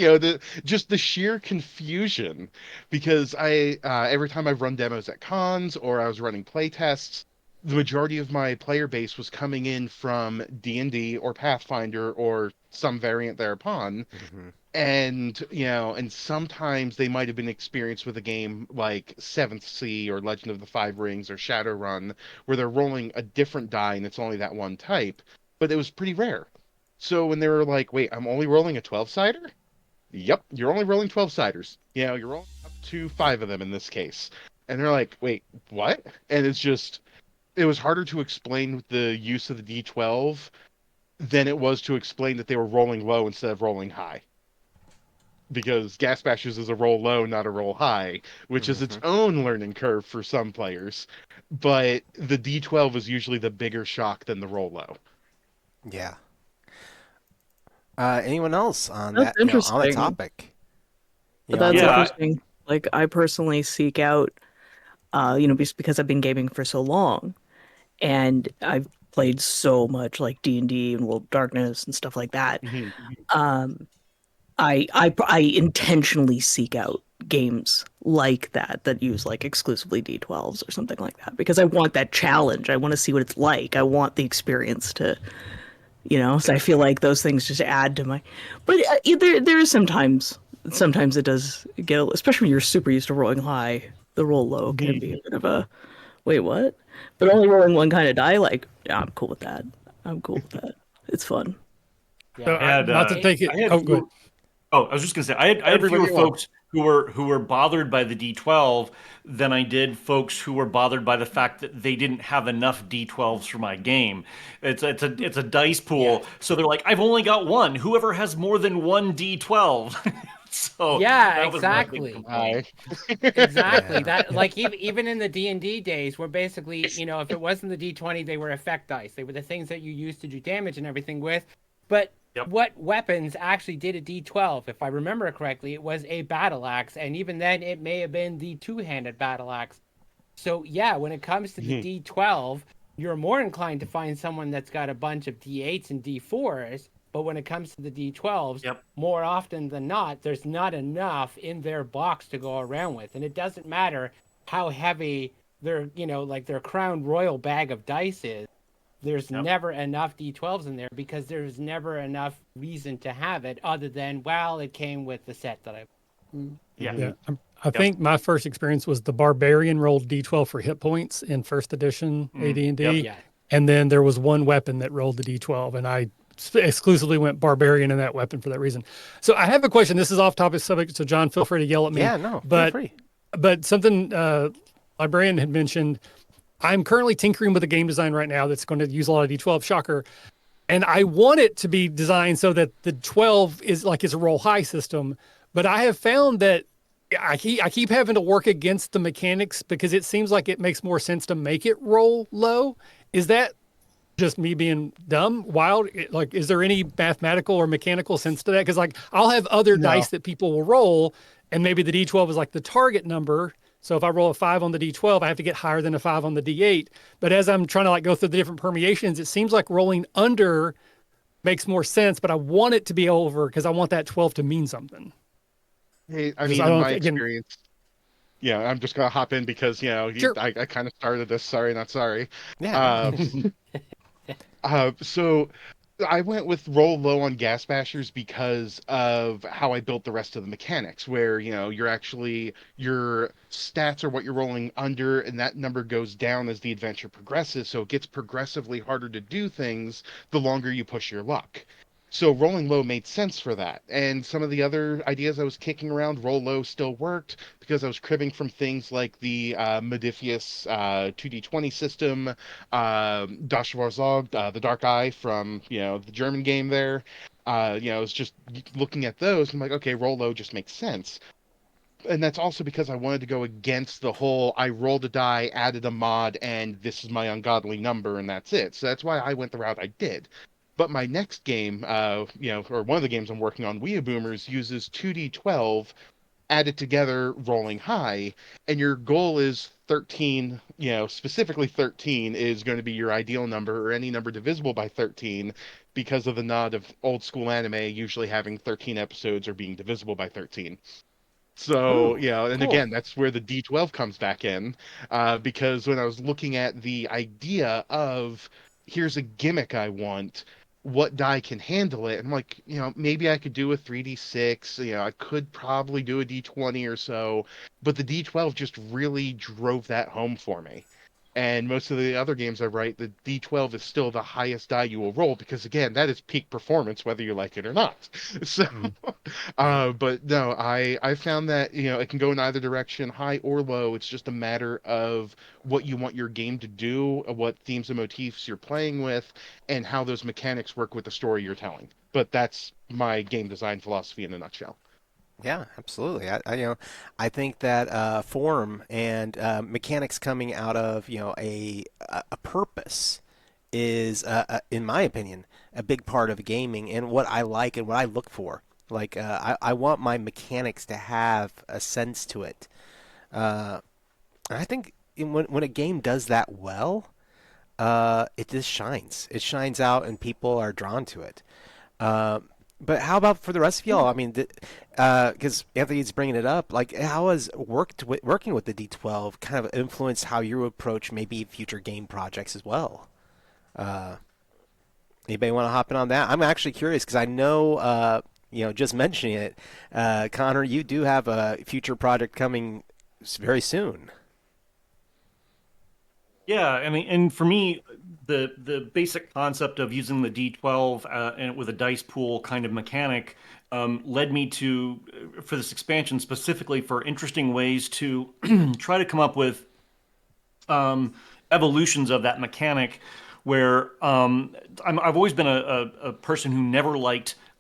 S3: just the sheer confusion, because I every time I've run demos at cons or I was running play tests, the majority of my player base was coming in from D&D or Pathfinder or some variant thereupon. And sometimes they might have been experienced with a game like Seventh Sea or Legend of the Five Rings or Shadowrun, where they're rolling a different die and it's only that one type, but it was pretty rare. So when they were like, wait, I'm only rolling a 12-sider? Yep, you're only rolling 12-siders. You're rolling up to 5 of them in this case. And they're like, wait, what? And it was harder to explain the use of the D12 than it was to explain that they were rolling low instead of rolling high. Because Gas Bashers is a roll low, not a roll high, which is its own learning curve for some players. But the D12 is usually the bigger shock than the roll low.
S2: Yeah. Anyone else on
S6: That's
S2: that? On the
S6: interesting.
S2: topic.
S6: That's
S5: Yeah.
S6: interesting. Like, I personally seek out, just because I've been gaming for so long, and I've played so much like D&D and World of Darkness and stuff like that.
S3: Mhm.
S6: I intentionally seek out games like that use like exclusively D12s or something like that because I want that challenge. I want to see what it's like. I want the experience to, so I feel like those things just add to my. But there is sometimes it does get, especially when you're super used to rolling high, the roll low can be a bit of a wait, what? But only rolling one kind of die, like, yeah, I'm cool with that. I'm cool with that. It's fun.
S4: So
S7: Yeah.
S5: I had
S4: not to take it.
S5: I had
S4: Oh, good.
S5: Oh, I was just gonna say I had
S3: Everybody
S5: fewer
S3: at once.
S5: folks who were bothered by the D12 than I did folks who were bothered by the fact that they didn't have enough D12s for my game. It's a dice pool,
S7: Yeah.
S5: so they're like, I've only got one. Whoever has more than one D12. So
S7: Yeah,
S5: that was my big
S7: exactly.
S5: complaint.
S7: Exactly.
S2: Yeah.
S7: That like even in the D&D days where basically, if it wasn't the D20, they were effect dice. They were the things that you used to do damage and everything with. But
S5: Yep.
S7: what weapons actually did a D12? If I remember correctly, it was a battle axe, and even then it may have been the two-handed battle axe. So yeah, when it comes to the D12, you're more inclined to find someone that's got a bunch of D8s and D4s, but when it comes to the D12s,
S5: Yep.
S7: more often than not, there's not enough in their box to go around with. And it doesn't matter how heavy their, like their crown royal bag of dice is. There's
S5: Yep.
S7: never enough D12s in there because there's never enough reason to have it other than, well, it came with the set that I.
S5: Yeah.
S4: Yeah, I think my first experience was the barbarian rolled D12 for hit points in first edition AD&D,
S5: Yep.
S7: Yeah.
S4: and then there was one weapon that rolled the D12, and I exclusively went barbarian in that weapon for that reason. So I have a question. This is off topic subject, so John, feel free to yell at me.
S2: Yeah, no, feel
S4: but
S2: free.
S4: but something librarian had mentioned. I'm currently tinkering with a game design right now that's going to use a lot of D12. Shocker. And I want it to be designed so that the 12 is like it's a roll high system. But I have found that I keep having to work against the mechanics because it seems like it makes more sense to make it roll low. Is that just me being dumb, wild? Like, is there any mathematical or mechanical sense to that? Because like I'll have other
S3: No.
S4: dice that people will roll, and maybe the D12 is like the target number. So if I roll a 5 on the D12, I have to get higher than a 5 on the D8. But as I'm trying to like go through the different permutations, it seems like rolling under makes more sense. But I want it to be over because I want that 12 to mean something.
S3: Hey, I
S4: Because
S3: mean,
S4: I
S3: in
S4: don't
S3: my
S4: again.
S3: experience, yeah, I'm just gonna hop in because
S4: Sure.
S3: I kind of started this. Sorry, not sorry.
S2: Yeah.
S3: So I went with roll low on gas bashers because of how I built the rest of the mechanics, where you're actually your stats are what you're rolling under, and that number goes down as the adventure progresses. So it gets progressively harder to do things the longer you push your luck. So rolling low made sense for that. And some of the other ideas I was kicking around, roll low still worked because I was cribbing from things like the Modifius 2d20 system, Dashwarzog, the Dark Eye from the German game there. I was just looking at those. And I'm like, okay, roll low just makes sense. And that's also because I wanted to go against the whole I rolled a die, added a mod, and this is my ungodly number, and that's it. So that's why I went the route I did. But my next game, or one of the games I'm working on, Wea Boomers, uses 2d12 added together rolling high, and your goal is 13, specifically 13 is going to be your ideal number, or any number divisible by 13, because of the nod of old school anime usually having 13 episodes or being divisible by 13. So,
S2: Ooh,
S3: and
S2: cool.
S3: again, that's where the D12 comes back in, because when I was looking at the idea of here's a gimmick I want, what die can handle it? I'm like, maybe I could do a 3d6, I could probably do a d20 or so, but the d12 just really drove that home for me. And most of the other games I write, the D12 is still the highest die you will roll because, again, that is peak performance, whether you like it or not. So, but no, I found that it can go in either direction, high or low. It's just a matter of what you want your game to do, what themes and motifs you're playing with, and how those mechanics work with the story you're telling. But that's my game design philosophy in a nutshell.
S2: Yeah, absolutely. I think that form and mechanics coming out of a purpose is, in my opinion, a big part of gaming and what I like and what I look for. Like I want my mechanics to have a sense to it. And I think when a game does that well, it just shines. It shines out, and people are drawn to it. Uh, But how about for the rest of y'all? I mean, because Anthony's bringing it up, like how has working with the D12 kind of influenced how you approach maybe future game projects as well? Uh, Anybody want to hop in on that? I'm actually curious because I know, just mentioning it, Connor, you do have a future project coming very soon.
S5: Yeah, I mean, and for me, the basic concept of using the D12 and with a dice pool kind of mechanic led me to for this expansion specifically for interesting ways to try to come up with evolutions of that mechanic where I've always been a person who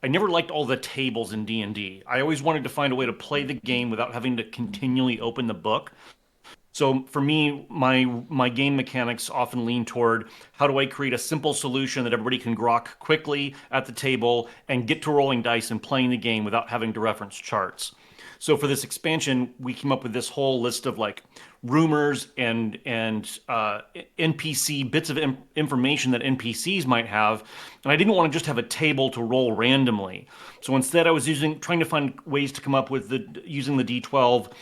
S5: I never liked all the tables in D&D. I always wanted to find a way to play the game without having to continually open the book. So for me, my game mechanics often lean toward how do I create a simple solution that everybody can grok quickly at the table and get to rolling dice and playing the game without having to reference charts. So for this expansion, we came up with this whole list of like rumors and NPC bits of information that NPCs might have, and I didn't want to just have a table to roll randomly. So instead, I was trying to find ways to come up with using the D12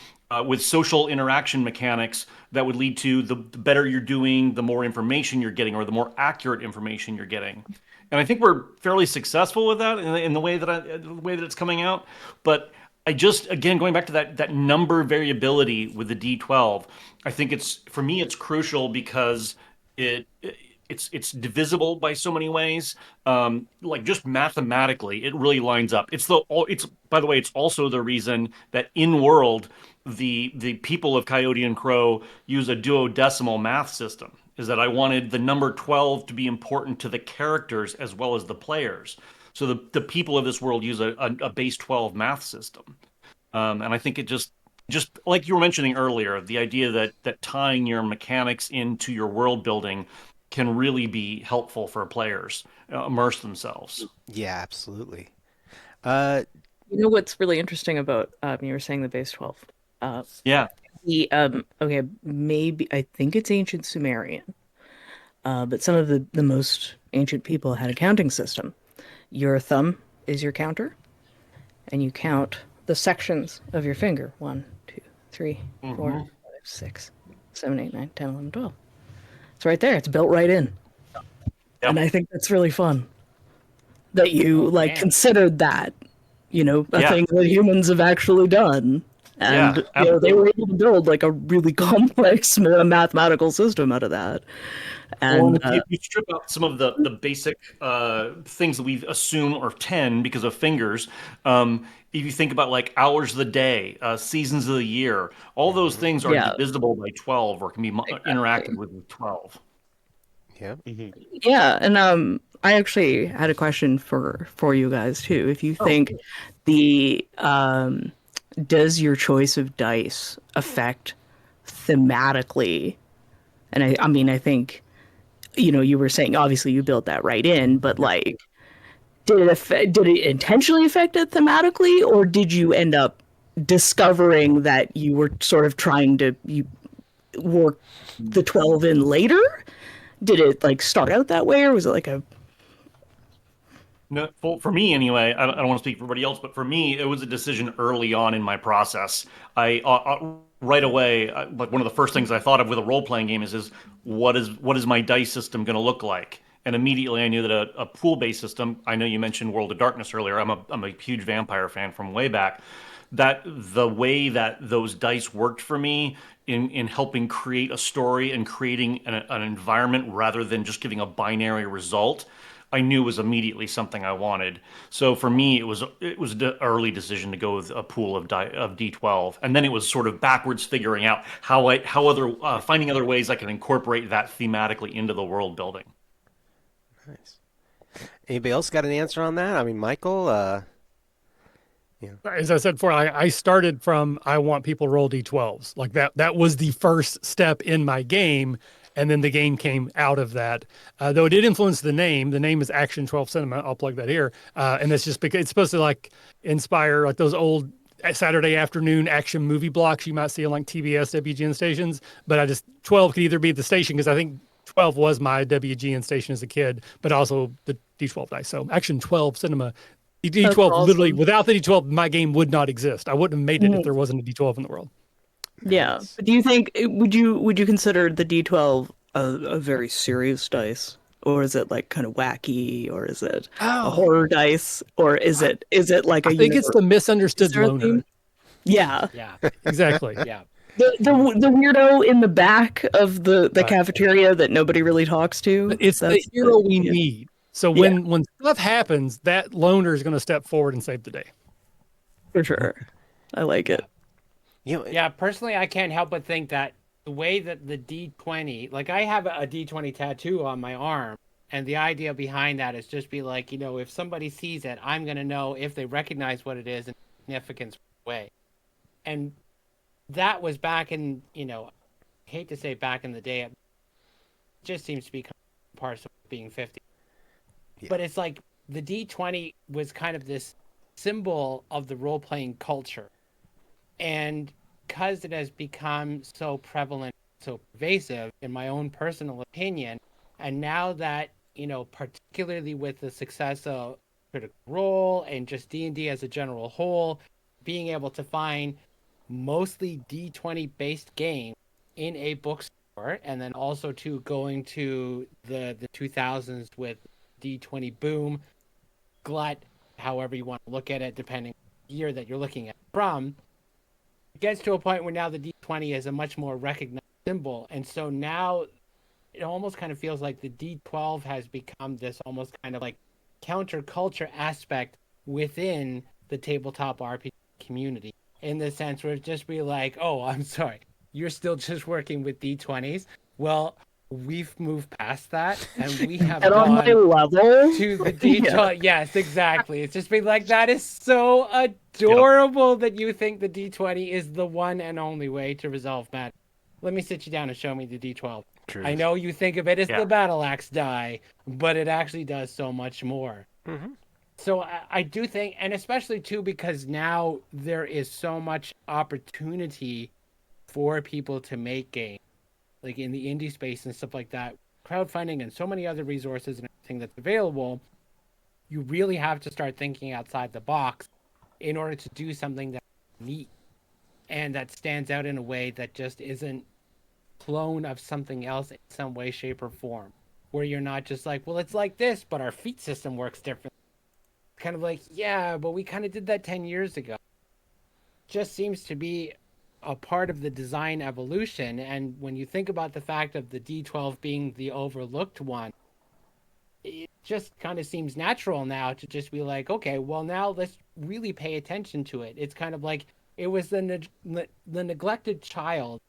S5: with social interaction mechanics that would lead to the better you're doing, the more information you're getting, or the more accurate information you're getting. And I think we're fairly successful with that in the way that it's coming out. But I just again going back to that number variability with the D12, I think for me it's crucial because it it's divisible by so many ways. Like just mathematically, it really lines up. It's by the way, it's also the reason that in world the people of Coyote and Crow use a duodecimal math system. Is that I wanted the number 12 to be important to the characters as well as the players. So the people of this world use a base 12 math system. And I think it just like you were mentioning earlier, the idea that tying your mechanics into your world building can really be helpful for players immerse themselves.
S2: Yeah, absolutely.
S6: You know what's really interesting about you were saying the base 12.
S5: Yeah.
S6: Okay, maybe I think it's ancient Sumerian. But some of the most ancient people had a counting system. Your thumb is your counter, and you count the sections of your finger. 1, 2, 3, 4, 5, 6, 7, 8, 9, 10, 11, 12. It's right there. It's built right in.
S5: Yep.
S6: And I think that's really fun that you considered that, a thing that humans have actually done. And they were able to build like a really complex mathematical system out of that. And
S5: if you strip out some of the basic things that we assume are 10 because of fingers, if you think about like hours of the day, seasons of the year, all those things are divisible by 12 or can be interacted with 12.
S2: Yeah.
S3: Mm-hmm.
S6: Yeah, and I actually had a question for you guys too. If you think the does your choice of dice affect thematically? And I mean, I think you were saying obviously you built that right in, but like, did it intentionally affect it thematically, or did you end up discovering that you were sort of trying to work the 12 in later? Did it like start out that way, or was it like a
S5: No, for me anyway, I don't want to speak for everybody else, but for me, it was a decision early on in my process. I right away, like one of the first things I thought of with a role playing game is what is my dice system going to look like? And immediately I knew that a pool based system. I know you mentioned World of Darkness earlier. I'm a huge vampire fan from way back. That the way that those dice worked for me in helping create a story and creating an environment rather than just giving a binary result. I knew was immediately something I wanted. So for me, it was the early decision to go with a pool of D12, and then it was sort of backwards figuring out finding other ways I can incorporate that thematically into the world building.
S2: Nice. Anybody else got an answer on that? I mean, Michael.
S4: As I said before, I started from I want people to roll D12s. Like that was the first step in my game. And then the game came out of that. Though it did influence the name. The name is Action 12 Cinema. I'll plug that here. And that's just because it's supposed to like inspire like those old Saturday afternoon action movie blocks you might see on like TBS, WGN stations. But 12 could either be the station because I think 12 was my WGN station as a kid, but also the D12 dice. So Action 12 Cinema
S6: That's
S4: D12 literally,
S6: awesome.
S4: without the D12, my game would not exist. I wouldn't have made it if
S6: Mhm.
S4: there wasn't a D12 in the world.
S6: Yeah.
S2: Nice.
S6: But do you think would you consider the D12 a very serious dice? Or is it like kind of wacky, or is it a
S4: Oh,
S6: horror dice, or is it like
S4: I
S6: a
S4: think it's
S6: universe?
S4: the
S6: Is
S4: misunderstood
S6: there a
S4: loner.
S6: theme? Yeah.
S7: Yeah.
S4: Exactly.
S7: Yeah.
S6: The weirdo in the back of the
S4: Right.
S6: cafeteria that nobody really talks to.
S4: It's the
S6: That's
S4: hero we
S6: yeah.
S4: need. So
S6: Yeah,
S4: when stuff happens, that loner is going to step forward and save the day.
S6: for sure. I like it.
S2: You know,
S7: Yeah, personally, I can't help but think that the way that the D20, like I have a D20 tattoo on my arm, and the idea behind that is just be like, if somebody sees it, I'm going to know if they recognize what it is and significance way. And that was back in, I hate to say back in the day, it just seems to be part of being 50.
S2: Yeah.
S7: But it's like the D20 was kind of this symbol of the role playing culture. And because it has become so prevalent, so pervasive, in my own personal opinion, and now that, particularly with the success of Critical Role and just D&D as a general whole, being able to find mostly D20 based games in a bookstore, and then also to going to the 2000s with D20 boom, glut, however you want to look at it, depending on the year that you're looking at from, it gets to a point where now the D20 is a much more recognized symbol. And so now it almost kind of feels like the D12 has become this almost kind of like counterculture aspect within the tabletop RPG community, in the sense where it just be like, oh, I'm sorry, you're still just working with D20s. Well, we've moved past that and we have
S6: And on my
S7: gone
S6: level,
S7: to the
S6: yeah.
S7: D12. Yes, exactly. It's just been like, that is so adorable that you think the D20 is the one and only way to resolve matter. Let me sit you down and show me the D12.
S2: Truth.
S7: I know you think of it as
S5: Yeah.
S7: the battle axe die, but it actually does so much more.
S2: Mhm.
S7: So I do think, and especially too, because now there is so much opportunity for people to make games, like in the indie space and stuff like that, crowdfunding and so many other resources and everything that's available. You really have to start thinking outside the box in order to do something that's neat and that stands out in a way that just isn't clone of something else in some way, shape, or form. Where you're not just like, well, it's like this, but our feat system works different. Kind of like, yeah, but we kind of did that 10 years ago. Just seems to be a part of the design evolution. And when you think about the fact of the D12 being the overlooked one, it just kind of seems natural now to just be like, okay, well, now let's really pay attention to it. It's kind of like it was the neglected child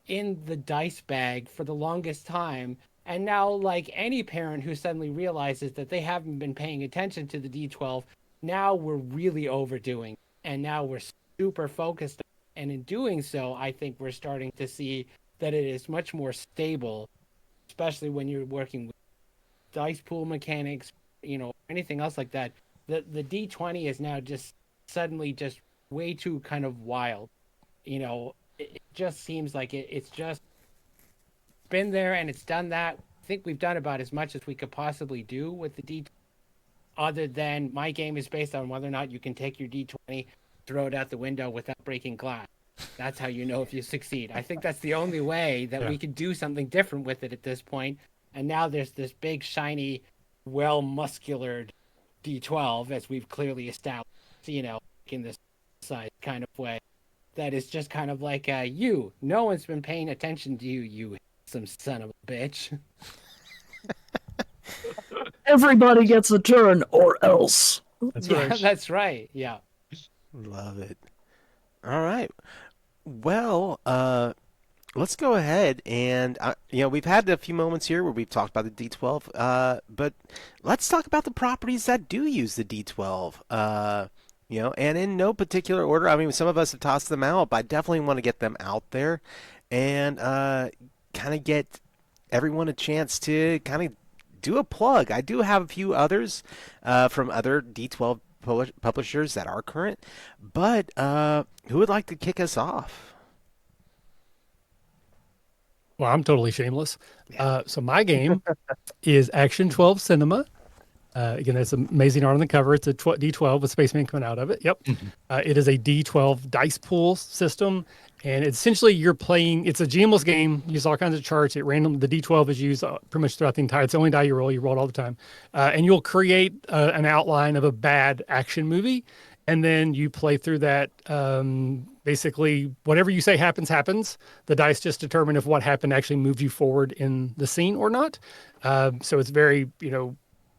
S7: in the dice bag for the longest time. And now, like any parent who suddenly realizes that they haven't been paying attention to the D12, now we're really overdoing. And now we're super focused. And in doing so, I think we're starting to see that it is much more stable, especially when you're working with dice pool mechanics, anything else like that. The D20 is now just suddenly just way too kind of wild. It just seems like it's just been there and it's done that. I think we've done about as much as we could possibly do with the D20, other than my game is based on whether or not you can take your D20, throw it out the window without breaking glass. That's how you know if you succeed. I think that's the only way that we can do something different with it at this point. And now there's this big, shiny, well-musculared D12, as we've clearly established, in this size kind of way. That is just kind of like, no one's been paying attention to you, you some son of a bitch.
S6: Everybody gets a turn, or else.
S4: That's
S7: Yeah,
S4: right.
S7: that's right. Yeah.
S2: Love it. All right. Well, let's go ahead and we've had a few moments here where we've talked about the D12, but let's talk about the properties that do use the D12. And in no particular order. I mean, some of us have tossed them out, but I definitely want to get them out there and kind of get everyone a chance to kind of do a plug. I do have a few others from other D12 publishers that are current, but who would like to kick us off?
S4: Well, I'm totally shameless. So my game is Action 12 Cinema. Again, that's amazing art on the cover. It's a D12 with Spaceman coming out of it. Yep. It is a D12 dice pool system. And essentially, you're playing, it's a GMless game, use all kinds of charts. The D12 is used pretty much throughout the entire, it's the only die you roll it all the time. And you'll create an outline of a bad action movie. And then you play through that. Basically, whatever you say happens. The dice just determine if what happened actually moved you forward in the scene or not. So it's very,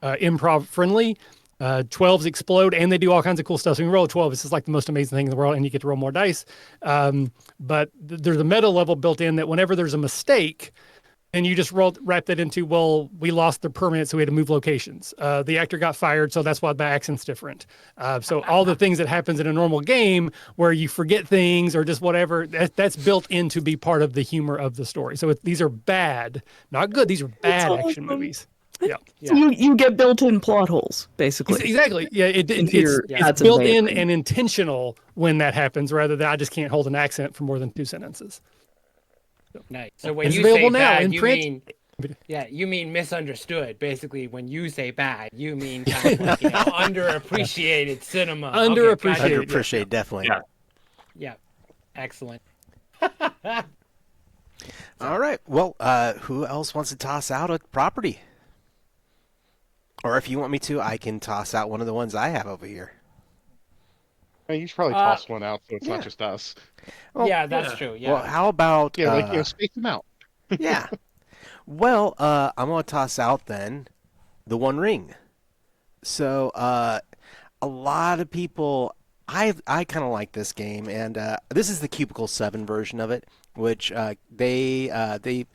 S4: improv friendly. 12s explode and they do all kinds of cool stuff. So when you roll a 12, this is like the most amazing thing in the world, and you get to roll more dice. But there's a meta level built in that whenever there's a mistake, and you just wrap that into, well, we lost the permit, so we had to move locations. The actor got fired, so that's why the accent's different. So all the things that happens in a normal game where you forget things or just whatever, that's built in to be part of the humor of the story. So these are bad, not good. These are bad action movies. Yeah.
S6: So you get built-in plot holes, basically.
S4: Exactly. Yeah. It's built in and intentional when that happens, rather than I just can't hold an accent for more than 2 sentences.
S7: Nice. So when
S4: it's
S7: you
S4: available
S7: say
S4: now
S7: bad,
S4: in
S7: you
S4: print.
S7: you mean misunderstood. Basically, when you say bad, you mean kind of like, underappreciated cinema.
S2: Underappreciated, definitely.
S7: Yeah. Excellent.
S2: All right. Well, who else wants to toss out a property? Or if you want me to, I can toss out one of the ones I have over here.
S3: You should probably toss one out so it's not just us.
S2: Well,
S7: that's true. Yeah.
S2: Well, how about...
S3: space them out.
S2: Yeah. Well, I'm going to toss out then the One Ring. So, a lot of people... I kind of like this game, and this is the Cubicle 7 version of it, which the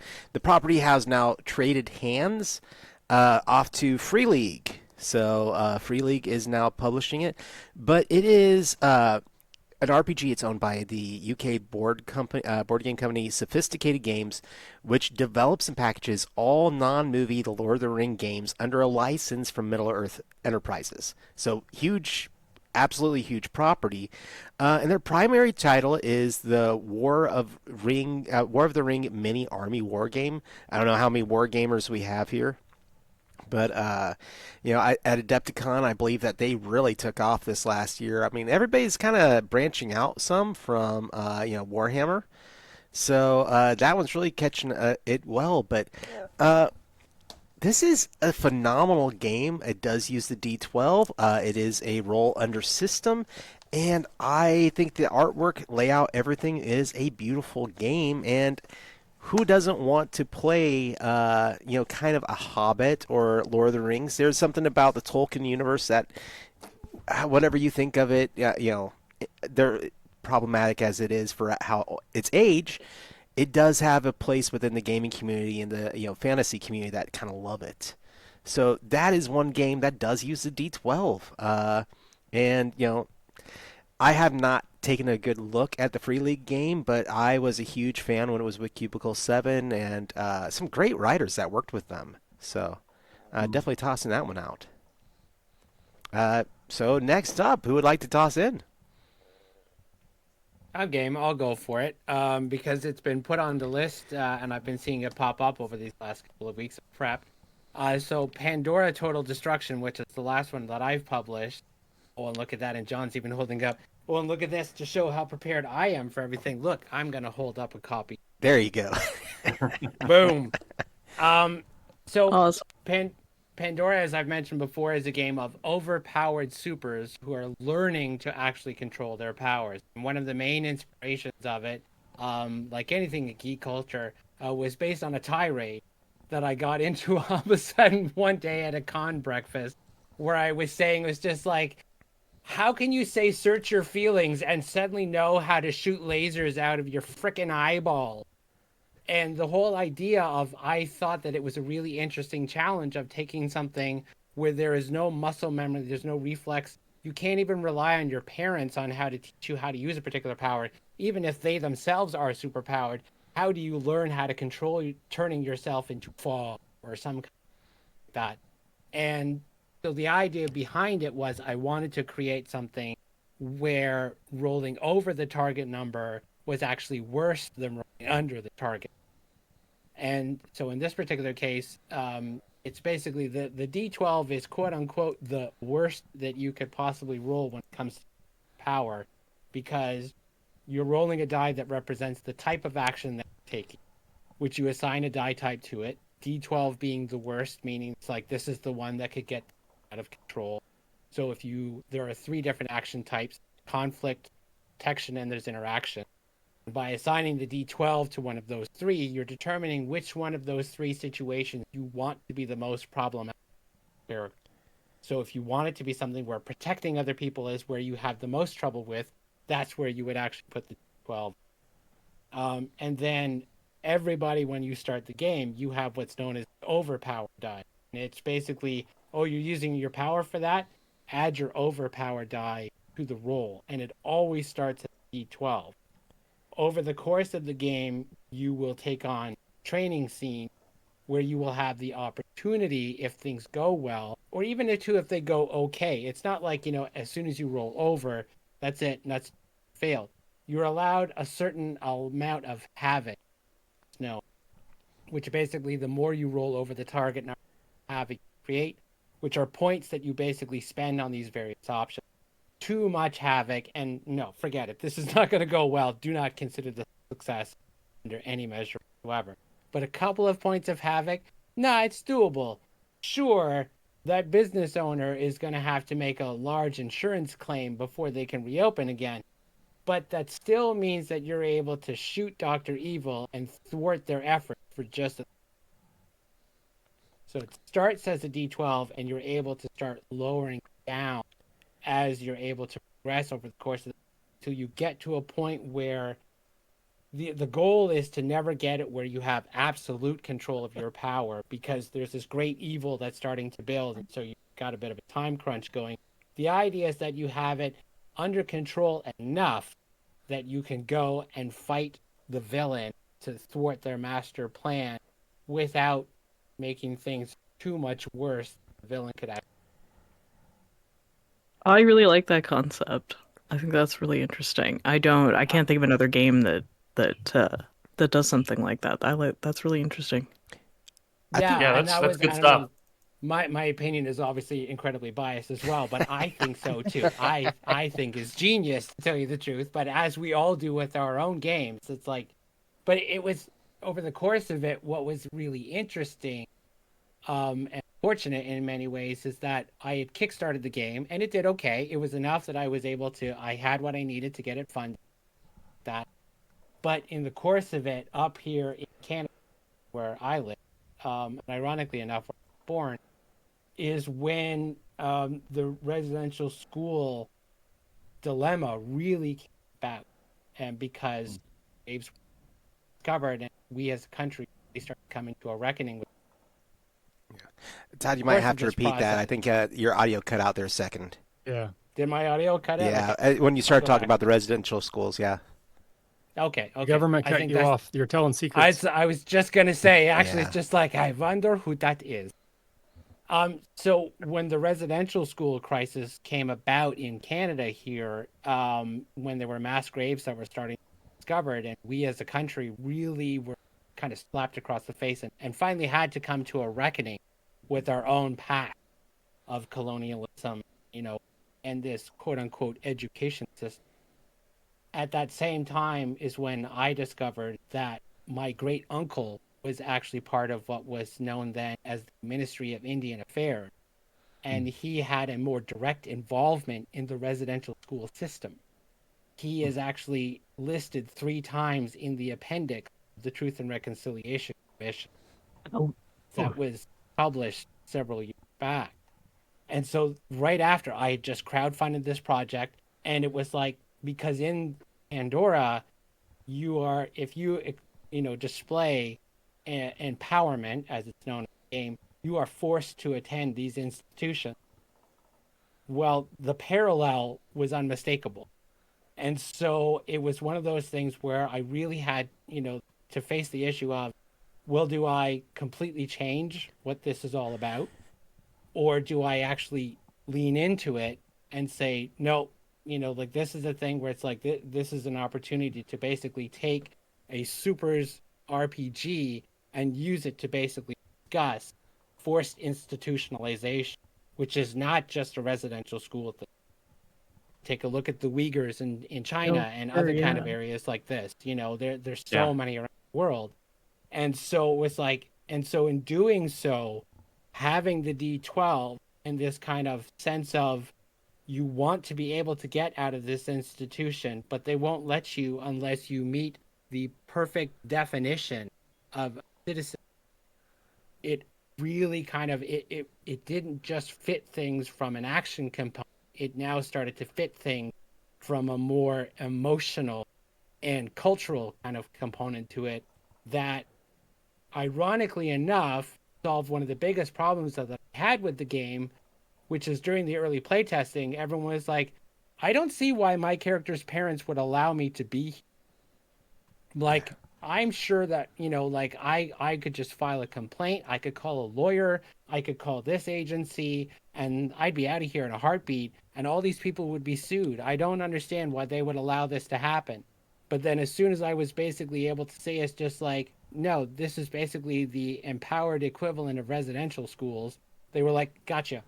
S2: property has now traded hands off to Free League. So Free League is now publishing it, but it is an RPG. It's owned by the UK board game company Sophisticated Games, which develops and packages all non-movie The Lord of the Ring games under a license from Middle-earth Enterprises. So huge, absolutely huge property, and their primary title is the War of the Ring mini army war game. I don't know how many war gamers we have here. But, at Adepticon, I believe that they really took off this last year. I mean, everybody's kind of branching out some from, Warhammer. So that one's really catching it well. But this is a phenomenal game. It does use the D12. It is a roll under system. And I think the artwork, layout, everything is a beautiful game. And... who doesn't want to play, kind of a Hobbit or Lord of the Rings? There's something about the Tolkien universe that, whatever you think of it, they're problematic as it is for how its age. It does have a place within the gaming community and the fantasy community that kind of love it. So that is one game that does use the D12, I have not taken a good look at the Free League game, but I was a huge fan when it was with Cubicle 7 and some great writers that worked with them. So definitely tossing that one out. So next up, who would like to toss in?
S7: I'm game. I'll go for it because it's been put on the list and I've been seeing it pop up over these last couple of weeks of prep. So Pandora Total Destruction, which is the last one that I've published. Oh, and look at that. And John's even holding up. Oh, and look at this to show how prepared I am for everything. Look, I'm going to hold up a copy.
S2: There you go.
S7: Boom. So
S6: Awesome.
S7: Pandora, as I've mentioned before, is a game of overpowered supers who are learning to actually control their powers. And one of the main inspirations of it, like anything in geek culture, was based on a tirade that I got into all of a sudden one day at a con breakfast where I was saying, it was just like, how can you say search your feelings and suddenly know how to shoot lasers out of your frickin' eyeball? And the whole idea of, I thought that it was a really interesting challenge of taking something where there is no muscle memory, there's no reflex. You can't even rely on your parents on how to teach you how to use a particular power. Even if they themselves are superpowered, how do you learn how to control turning yourself into fog or some kind of that? And so the idea behind it was I wanted to create something where rolling over the target number was actually worse than rolling under the target. And so in this particular case, it's basically the d12 is quote unquote the worst that you could possibly roll when it comes to power, because you're rolling a die that represents the type of action that you're taking, which you assign a die type to it. D12 being the worst, meaning it's like this is the one that could get out of control. So there are 3 different action types: conflict, protection, and there's interaction. By assigning the D12 to one of those 3, you're determining which one of those 3 situations you want to be the most problematic character. So if you want it to be something where protecting other people is where you have the most trouble with, that's where you would actually put the D12. And then everybody, when you start the game, you have what's known as overpower die. And it's basically, oh, you're using your power for that? Add your overpower die to the roll. And it always starts at D12. Over the course of the game, you will take on training scene where you will have the opportunity, if things go well, or even if they go okay. It's not like, as soon as you roll over, that's it, and that's failed. You're allowed a certain amount of havoc, which basically the more you roll over the target number of havoc you create, which are points that you basically spend on these various options. Too much havoc, and no, forget it. This is not going to go well. Do not consider this success under any measure whatsoever. But a couple of points of havoc, it's doable. Sure, that business owner is going to have to make a large insurance claim before they can reopen again. But that still means that you're able to shoot Dr. Evil and thwart their efforts for just a... So it starts as a D12, and you're able to start lowering down as you're able to progress over the course of until you get to a point where the goal is to never get it where you have absolute control of your power, because there's this great evil that's starting to build, and so you've got a bit of a time crunch going. The idea is that you have it under control enough that you can go and fight the villain to thwart their master plan without making things too much worse than the villain could actually.
S6: I really like that concept. I think that's really interesting. I can't think of another game that does something like that. That's really interesting.
S5: Yeah, that's good stuff.
S7: My opinion is obviously incredibly biased as well, but I think so too. I think it's genius, to tell you the truth. But as we all do with our own games, it's like, but it was over the course of it. What was really interesting, and fortunate in many ways, is that I had kickstarted the game and it did okay. It was enough that I had what I needed to get it funded. But in the course of it, up here in Canada, where I live, and ironically enough, where I was born, is when the residential school dilemma really came about, and because apes were discovered, and we as a country started coming to a reckoning with.
S2: Todd, you might have to repeat that. I think your audio cut out there a second.
S4: Yeah.
S7: Did my audio cut out?
S2: Yeah,
S7: Okay.
S2: when you started talking about the residential schools, yeah.
S7: Okay.
S4: The government cut you off. You're telling secrets.
S7: I was just gonna say, actually, It's just like, I wonder who that is. So when the residential school crisis came about in Canada here, when there were mass graves that were starting to be discovered, and we as a country really were kind of slapped across the face, and finally had to come to a reckoning with our own past of colonialism, and this quote unquote education system. At that same time is when I discovered that my great uncle was actually part of what was known then as the Ministry of Indian Affairs, and he had a more direct involvement in the residential school system. He is actually listed 3 times in the appendix of the Truth and Reconciliation Commission that was published several years back. And so right after, I had just crowdfunded this project, and it was like, because in Pandora, if you display empowerment, as it's known in the game, you are forced to attend these institutions. Well, the parallel was unmistakable. And so it was one of those things where I really had, to face the issue of, well, do I completely change what this is all about? Or do I actually lean into it and say, no, this is a thing where it's like, this is an opportunity to basically take a supers RPG and use it to basically discuss forced institutionalization, which is not just a residential school thing. Take a look at the Uyghurs in China and
S6: sure,
S7: other kind
S6: yeah.
S7: of areas like this. There's so
S5: Yeah.
S7: many around the world. And so it was like, and so in doing so, having the D12 and this kind of sense of you want to be able to get out of this institution, but they won't let you unless you meet the perfect definition of citizen. It really kind of it didn't just fit things from an action component. It now started to fit things from a more emotional and cultural kind of component to it that ironically enough solved one of the biggest problems that I had with the game, which is during the early playtesting, everyone was like, I don't see why my character's parents would allow me to be here. Like, I'm sure that, like I could just file a complaint, I could call a lawyer, I could call this agency, and I'd be out of here in a heartbeat, and all these people would be sued. I don't understand why they would allow this to happen. But then as soon as I was basically able to say it's just like, no, this is basically the empowered equivalent of residential schools, they were like, gotcha.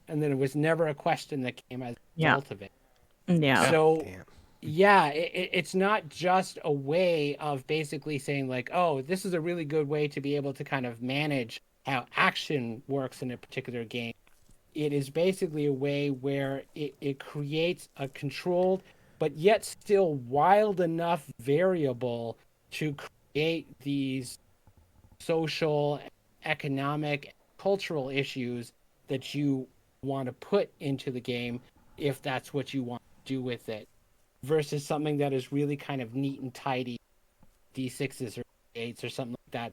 S7: And then it was never a question that came as a
S6: Yeah.
S7: result of it.
S6: Yeah.
S7: So
S2: Damn.
S7: yeah, it's not just a way of basically saying like, oh, this is a really good way to be able to kind of manage how action works in a particular game. It is basically a way where it creates a controlled but yet still wild enough variable to create these social, economic, cultural issues that you want to put into the game if that's what you want to do with it, versus something that is really kind of neat and tidy, D6s or D8s or something like that,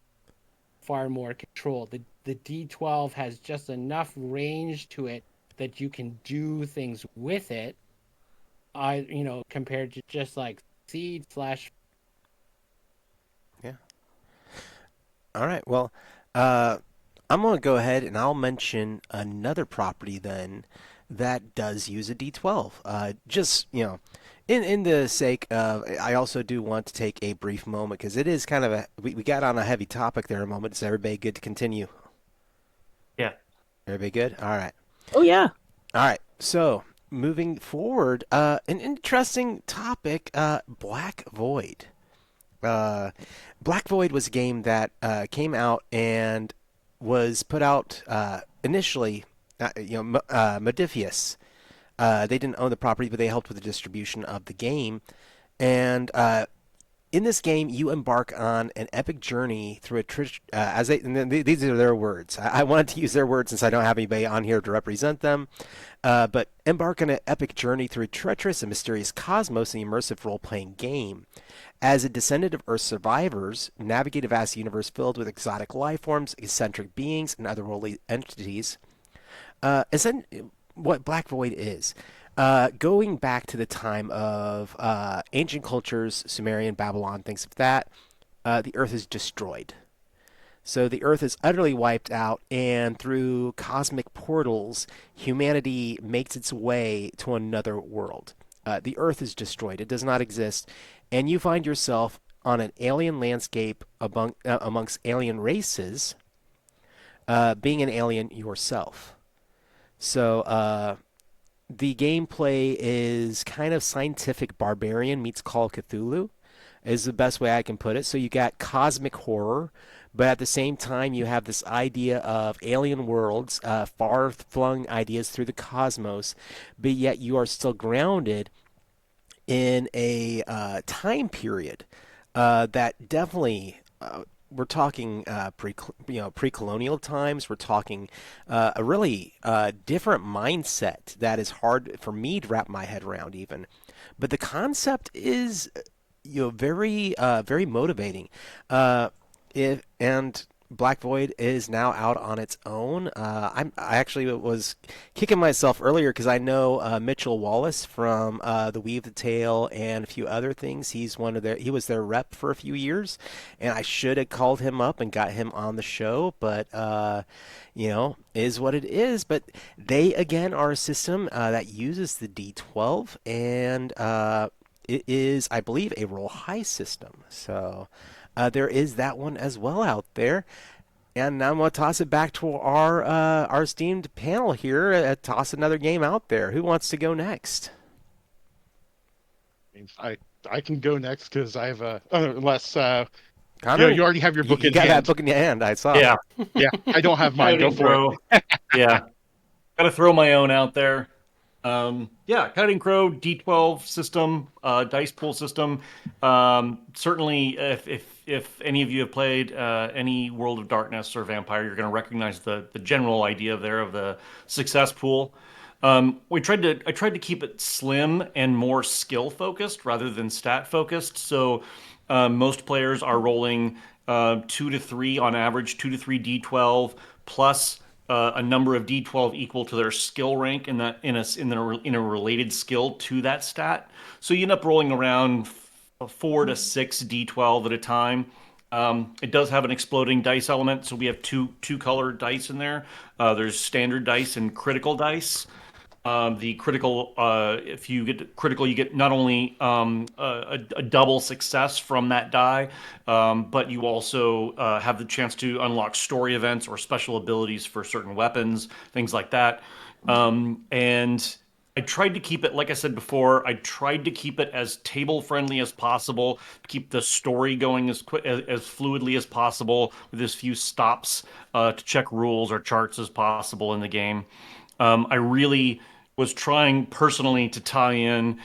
S7: far more controlled. The D12 has just enough range to it that you can do things with it. Compared to just like seed slash.
S2: Yeah. All right. Well, I'm going to go ahead and I'll mention another property then that does use a D12. Just, in the sake of, I also do want to take a brief moment because it is kind of we got on a heavy topic there a moment. Is everybody good to continue?
S5: Yeah.
S2: Everybody good? All right.
S6: Oh yeah.
S2: All right. So moving forward, an interesting topic, Black Void. Black Void was a game that came out and was put out initially, Modifius. They didn't own the property, but they helped with the distribution of the game. And in this game, you embark on an epic journey through these are their words. I wanted to use their words since I don't have anybody on here to represent them. But embark on an epic journey through a treacherous and mysterious cosmos in the immersive role-playing game. As a descendant of Earth's survivors, navigate a vast universe filled with exotic life forms, eccentric beings, and otherworldly entities. What Black Void is. Going back to the time of ancient cultures, Sumerian, Babylon, things of that, the Earth is destroyed. So the Earth is utterly wiped out, and through cosmic portals, humanity makes its way to another world. The Earth is destroyed. It does not exist. And you find yourself on an alien landscape amongst alien races, being an alien yourself. So the gameplay is kind of scientific barbarian meets Call of Cthulhu, is the best way I can put it. So you got cosmic horror, but at the same time you have this idea of alien worlds, far-flung ideas through the cosmos, but yet you are still grounded in a time period that definitely we're talking pre-colonial times. We're talking a really different mindset that is hard for me to wrap my head around even. But the concept is very very motivating. And Black Void is now out on its own. I actually was kicking myself earlier because I know Mitchell Wallace from the Weave the Tale and a few other things. He was their rep for a few years, and I should have called him up and got him on the show. But is what it is. But they again are a system that uses the D12, and it is, I believe, a roll high system. So. There is that one as well out there. And now I'm going to toss it back to our esteemed panel here. Toss another game out there. Who wants to go next?
S3: I can go next because I have unless
S2: Connor,
S3: you already have your book
S2: you
S3: in
S2: got
S3: hand.
S2: that book in your hand. I saw.
S5: Yeah.
S3: Yeah, I don't have mine. Go for it.
S5: Yeah. Got to throw my own out there. Yeah, Counting Crow D12 system, dice pool system. Certainly, if any of you have played any World of Darkness or Vampire, you're going to recognize the general idea there of the success pool. I tried to keep it slim and more skill focused rather than stat focused. So most players are rolling 2 to 3 on average, 2 to 3 D12 plus a number of D12 equal to their skill rank in a related skill to that stat. So you end up rolling around 4 to 6 D12 at a time. It does have an exploding dice element, so we have two colored dice in there. There's standard dice and critical dice. The critical, if you get critical, you get not only a double success from that die, but you also have the chance to unlock story events or special abilities for certain weapons, things like that. And I tried to keep it, like I said before, I tried to keep it as table friendly as possible, keep the story going as fluidly as possible with as few stops to check rules or charts as possible in the game. I really was trying personally to tie in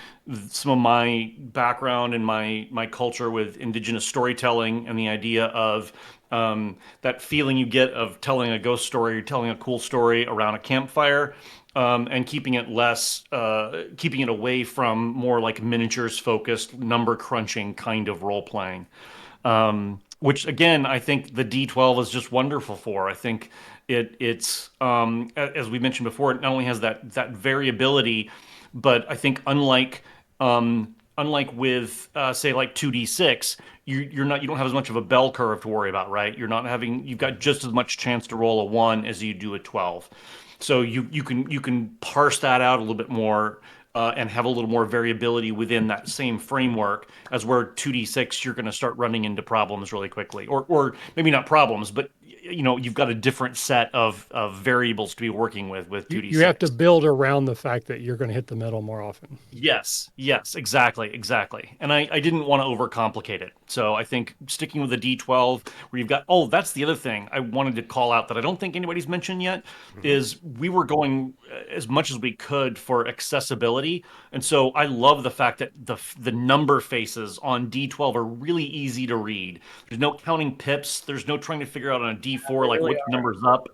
S5: some of my background and my culture with indigenous storytelling and the idea of that feeling you get of telling a ghost story or telling a cool story around a campfire, and keeping it away from more like miniatures focused, number crunching kind of role playing. Which again, I think the D12 is just wonderful for. I think it's as we mentioned before, it not only has that variability, but I think unlike with say like 2D6, you don't have as much of a bell curve to worry about, right? You've got just as much chance to roll a 1 as you do a 12. So you can parse that out a little bit more. And have a little more variability within that same framework, as where 2D6 you're going to start running into problems really quickly, or maybe not problems, but you've got a different set of variables to be working with 2D6.
S4: You have to build around the fact that you're going to hit the metal more often.
S5: Yes, exactly. And I didn't want to overcomplicate it. So I think sticking with the D12, where you've got, that's the other thing I wanted to call out that I don't think anybody's mentioned yet, is we were going as much as we could for accessibility. And so I love the fact that the number faces on D12 are really easy to read. There's no counting pips. There's no trying to figure out on a D4 like which number's up.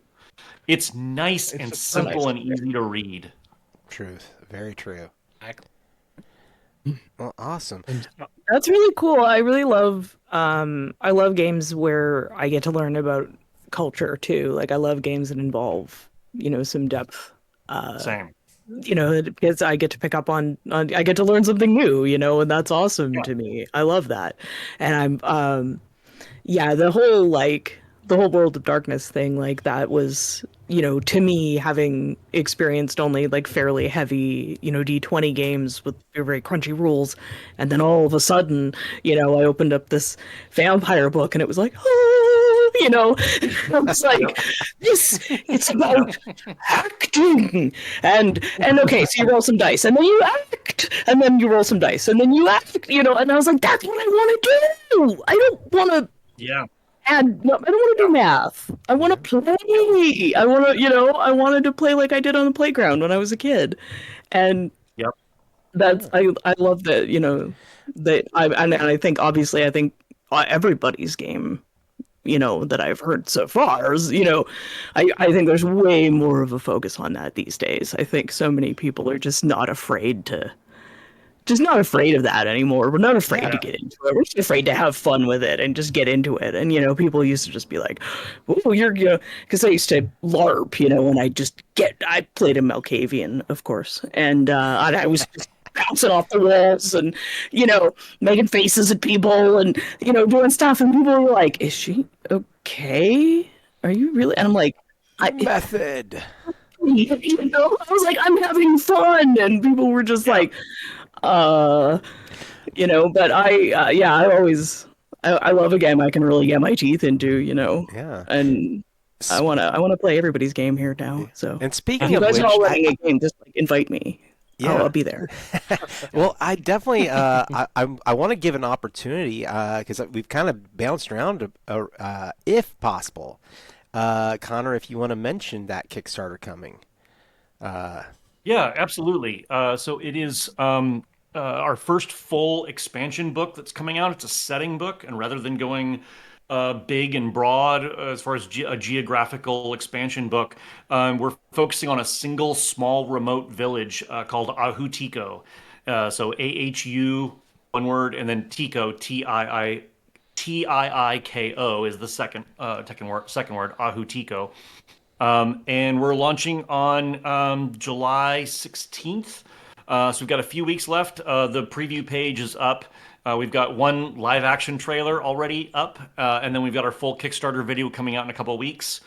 S5: It's nice and simple and easy to read.
S2: Truth. Very true. Well, awesome.
S6: That's really cool. I really love I love games where I get to learn about culture too. Like I love games that involve, some depth.
S5: Same.
S6: Because I get to pick up on I get to learn something new, and that's awesome to me. I love that. And I'm the whole World of Darkness thing, like that was, to me, having experienced only like fairly heavy, D20 games with very crunchy rules, and then all of a sudden, I opened up this vampire book and it was like, I was like, it's about acting. And okay, so you roll some dice, and then you act, and then you roll some dice, and then you act, and I was like, that's what I want to do. I don't want to I don't want to do math. I want to play. I want to, I wanted to play like I did on the playground when I was a kid. And that's, I love that, that I think, obviously, I think everybody's game, that I've heard so far is, I think there's way more of a focus on that these days. I think so many people are just not afraid of that anymore. We're not afraid to get into it. We're just afraid to have fun with it and just get into it. And, people used to just be like, oh, you're, because I used to LARP, and I played in Malkavian, of course. And I was just bouncing off the walls and, making faces at people and, doing stuff. And people were like, is she okay? Are you really? And I'm like,
S2: Method.
S6: I was like, I'm having fun. And people were just like, but I always, I love a game I can really get my teeth into,
S2: Yeah.
S6: and I wanna play everybody's game here now. So
S2: And
S6: if
S2: speaking
S6: you
S2: of
S6: guys are
S2: which,
S6: all running a game, just like invite me.
S2: yeah.
S6: I'll be there.
S2: Well, I definitely I want to give an opportunity because we've kind of bounced around if possible. Connor, if you want to mention that Kickstarter coming. Uh,
S5: Yeah, absolutely. So it is our first full expansion book that's coming out. It's a setting book, and rather than going big and broad as far as a geographical expansion book, we're focusing on a single small remote village called Ahutiko. So AHU, one word, and then Tico, Tiiko is the second word, Ahutiko. And we're launching on July 16th. So we've got a few weeks left. The preview page is up. We've got one live action trailer already up, and then we've got our full Kickstarter video coming out in a couple of weeks.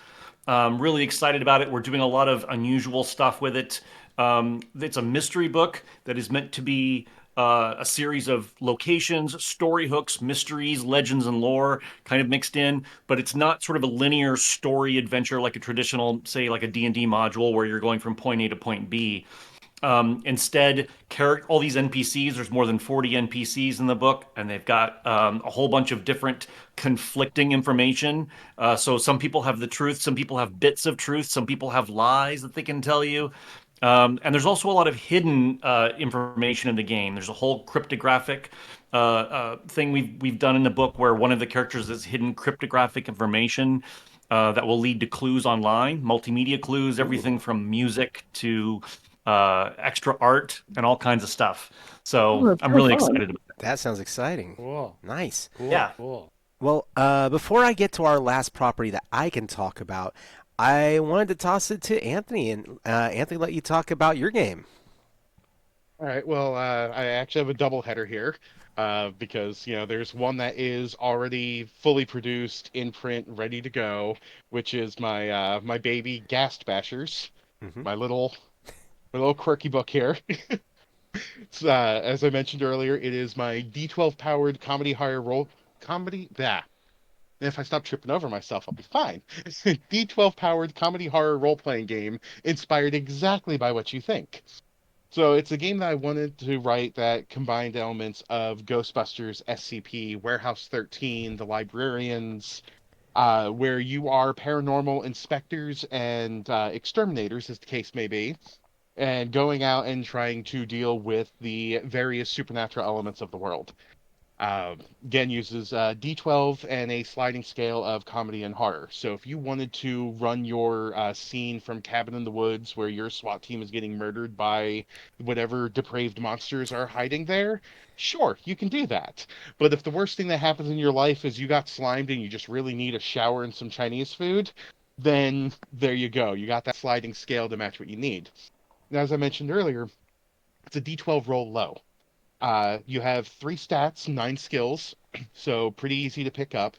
S5: Really excited about it. We're doing a lot of unusual stuff with it. It's a mystery book that is meant to be a series of locations, story hooks, mysteries, legends, and lore kind of mixed in, but it's not sort of a linear story adventure like a traditional, say, like a D&D module where you're going from point A to point B. Instead, all these NPCs, there's more than 40 NPCs in the book, and they've got a whole bunch of different conflicting information. So some people have the truth, some people have bits of truth, some people have lies that they can tell you. And there's also a lot of hidden information in the game. There's a whole cryptographic thing we've done in the book where one of the characters has hidden cryptographic information that will lead to clues online, multimedia clues, everything from music to extra art and all kinds of stuff.
S6: Oh,
S5: So
S6: that's
S5: I'm
S6: so
S5: really
S6: fun.
S5: excited about it.
S2: that sounds exciting.
S7: Cool.
S2: Nice.
S7: Cool.
S5: Yeah.
S7: Cool.
S2: Well, before I get to our last property that I can talk about, I wanted to toss it to Anthony and Anthony let you talk about your game.
S3: All right. Well, I actually have a double header here, because there's one that is already fully produced, in print, ready to go, which is my baby Ghast Bashers,
S2: Hmm.
S3: my little quirky book here. It's, as I mentioned earlier, it is my D12 powered comedy horror role comedy. That. If I stop tripping over myself, I'll be fine. D12 powered comedy horror role playing game inspired exactly by what you think. So it's a game that I wanted to write that combined elements of Ghostbusters, SCP, Warehouse 13, The Librarians, where you are paranormal inspectors and exterminators, as the case may be, and going out and trying to deal with the various supernatural elements of the world. Again, uses D12 and a sliding scale of comedy and horror. So if you wanted to run your scene from Cabin in the Woods where your SWAT team is getting murdered by whatever depraved monsters are hiding there, sure, you can do that. But if the worst thing that happens in your life is you got slimed and you just really need a shower and some Chinese food, then there you go. You got that sliding scale to match what you need. Now, as I mentioned earlier, it's a D12 roll low. You have three stats, nine skills, so pretty easy to pick up.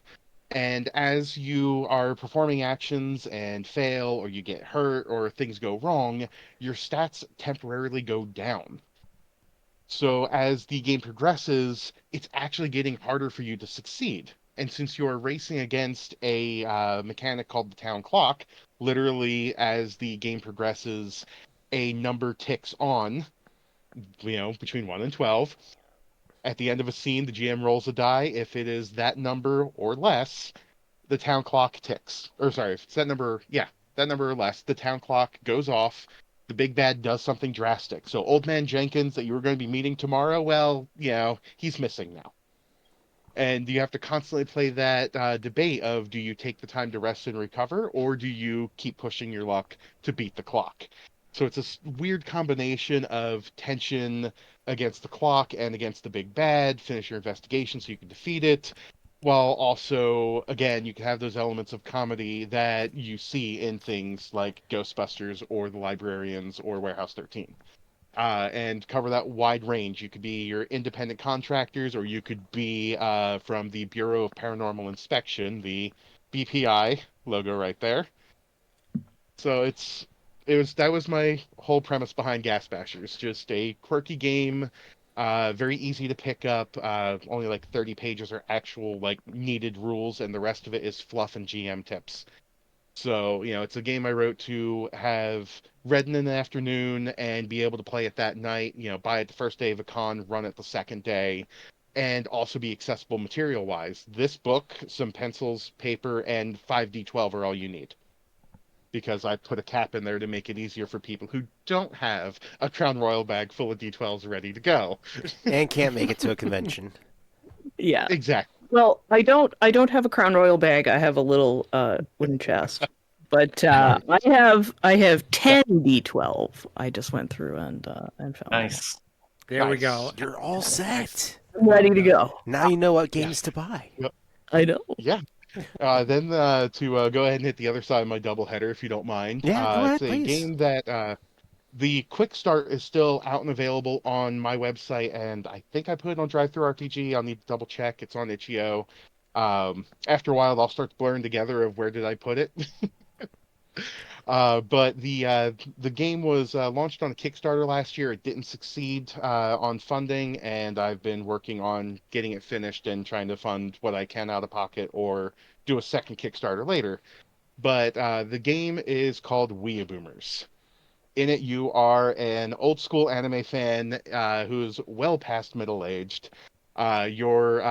S3: And as you are performing actions and fail, or you get hurt, or things go wrong, your stats temporarily go down. So as the game progresses, it's actually getting harder for you to succeed. And since you're racing against a mechanic called the town clock, literally as the game progresses, a number ticks on, between 1 and 12. At the end of a scene, the GM rolls a die. If it is that number or less, the town clock ticks. Or sorry, if it's that number, yeah, that number or less, the town clock goes off. The big bad does something drastic. So Old Man Jenkins that you were going to be meeting tomorrow, well, he's missing now. And you have to constantly play that debate of, do you take the time to rest and recover, or do you keep pushing your luck to beat the clock? So it's a weird combination of tension against the clock and against the big bad, finish your investigation so you can defeat it, while also, again, you can have those elements of comedy that you see in things like Ghostbusters or The Librarians or Warehouse 13, and cover that wide range. You could be your independent contractors, or you could be from the Bureau of Paranormal Inspection, the BPI logo right there. So that was my whole premise behind Gas Bashers. Just a quirky game, very easy to pick up. Only like 30 pages are actual like needed rules, and the rest of it is fluff and GM tips. So, it's a game I wrote to have read in an afternoon and be able to play it that night, buy it the first day of a con, run it the second day, and also be accessible material wise. This book, some pencils, paper, and 5d12 are all you need. Because I put a cap in there to make it easier for people who don't have a Crown Royal bag full of D12s ready to go.
S2: And can't make it to a convention.
S6: Yeah.
S3: Exactly.
S6: Well, I don't have a Crown Royal bag. I have a little wooden chest. But I have 10 D12. I just went through and found them.
S5: Nice.
S7: There we
S3: Nice.
S7: go.
S2: You're all set.
S6: I'm ready to go.
S2: Now you know what games to buy.
S6: I know.
S3: Yeah. Then to go ahead and hit the other side of my doubleheader, if you don't mind.
S2: Yeah, go ahead,
S3: It's a
S2: please.
S3: game that the quick start is still out and available on my website, and I think I put it on Drive-Thru RPG. I'll need to double check. It's on itch.io. After a while, I'll start blurring together of where did I put it. But the game was launched on a Kickstarter last year. It didn't succeed on funding, and I've been working on getting it finished and trying to fund what I can out of pocket or do a second Kickstarter later. But the game is called Weeaboomers. In it, you are an old school anime fan who's well past middle aged. Your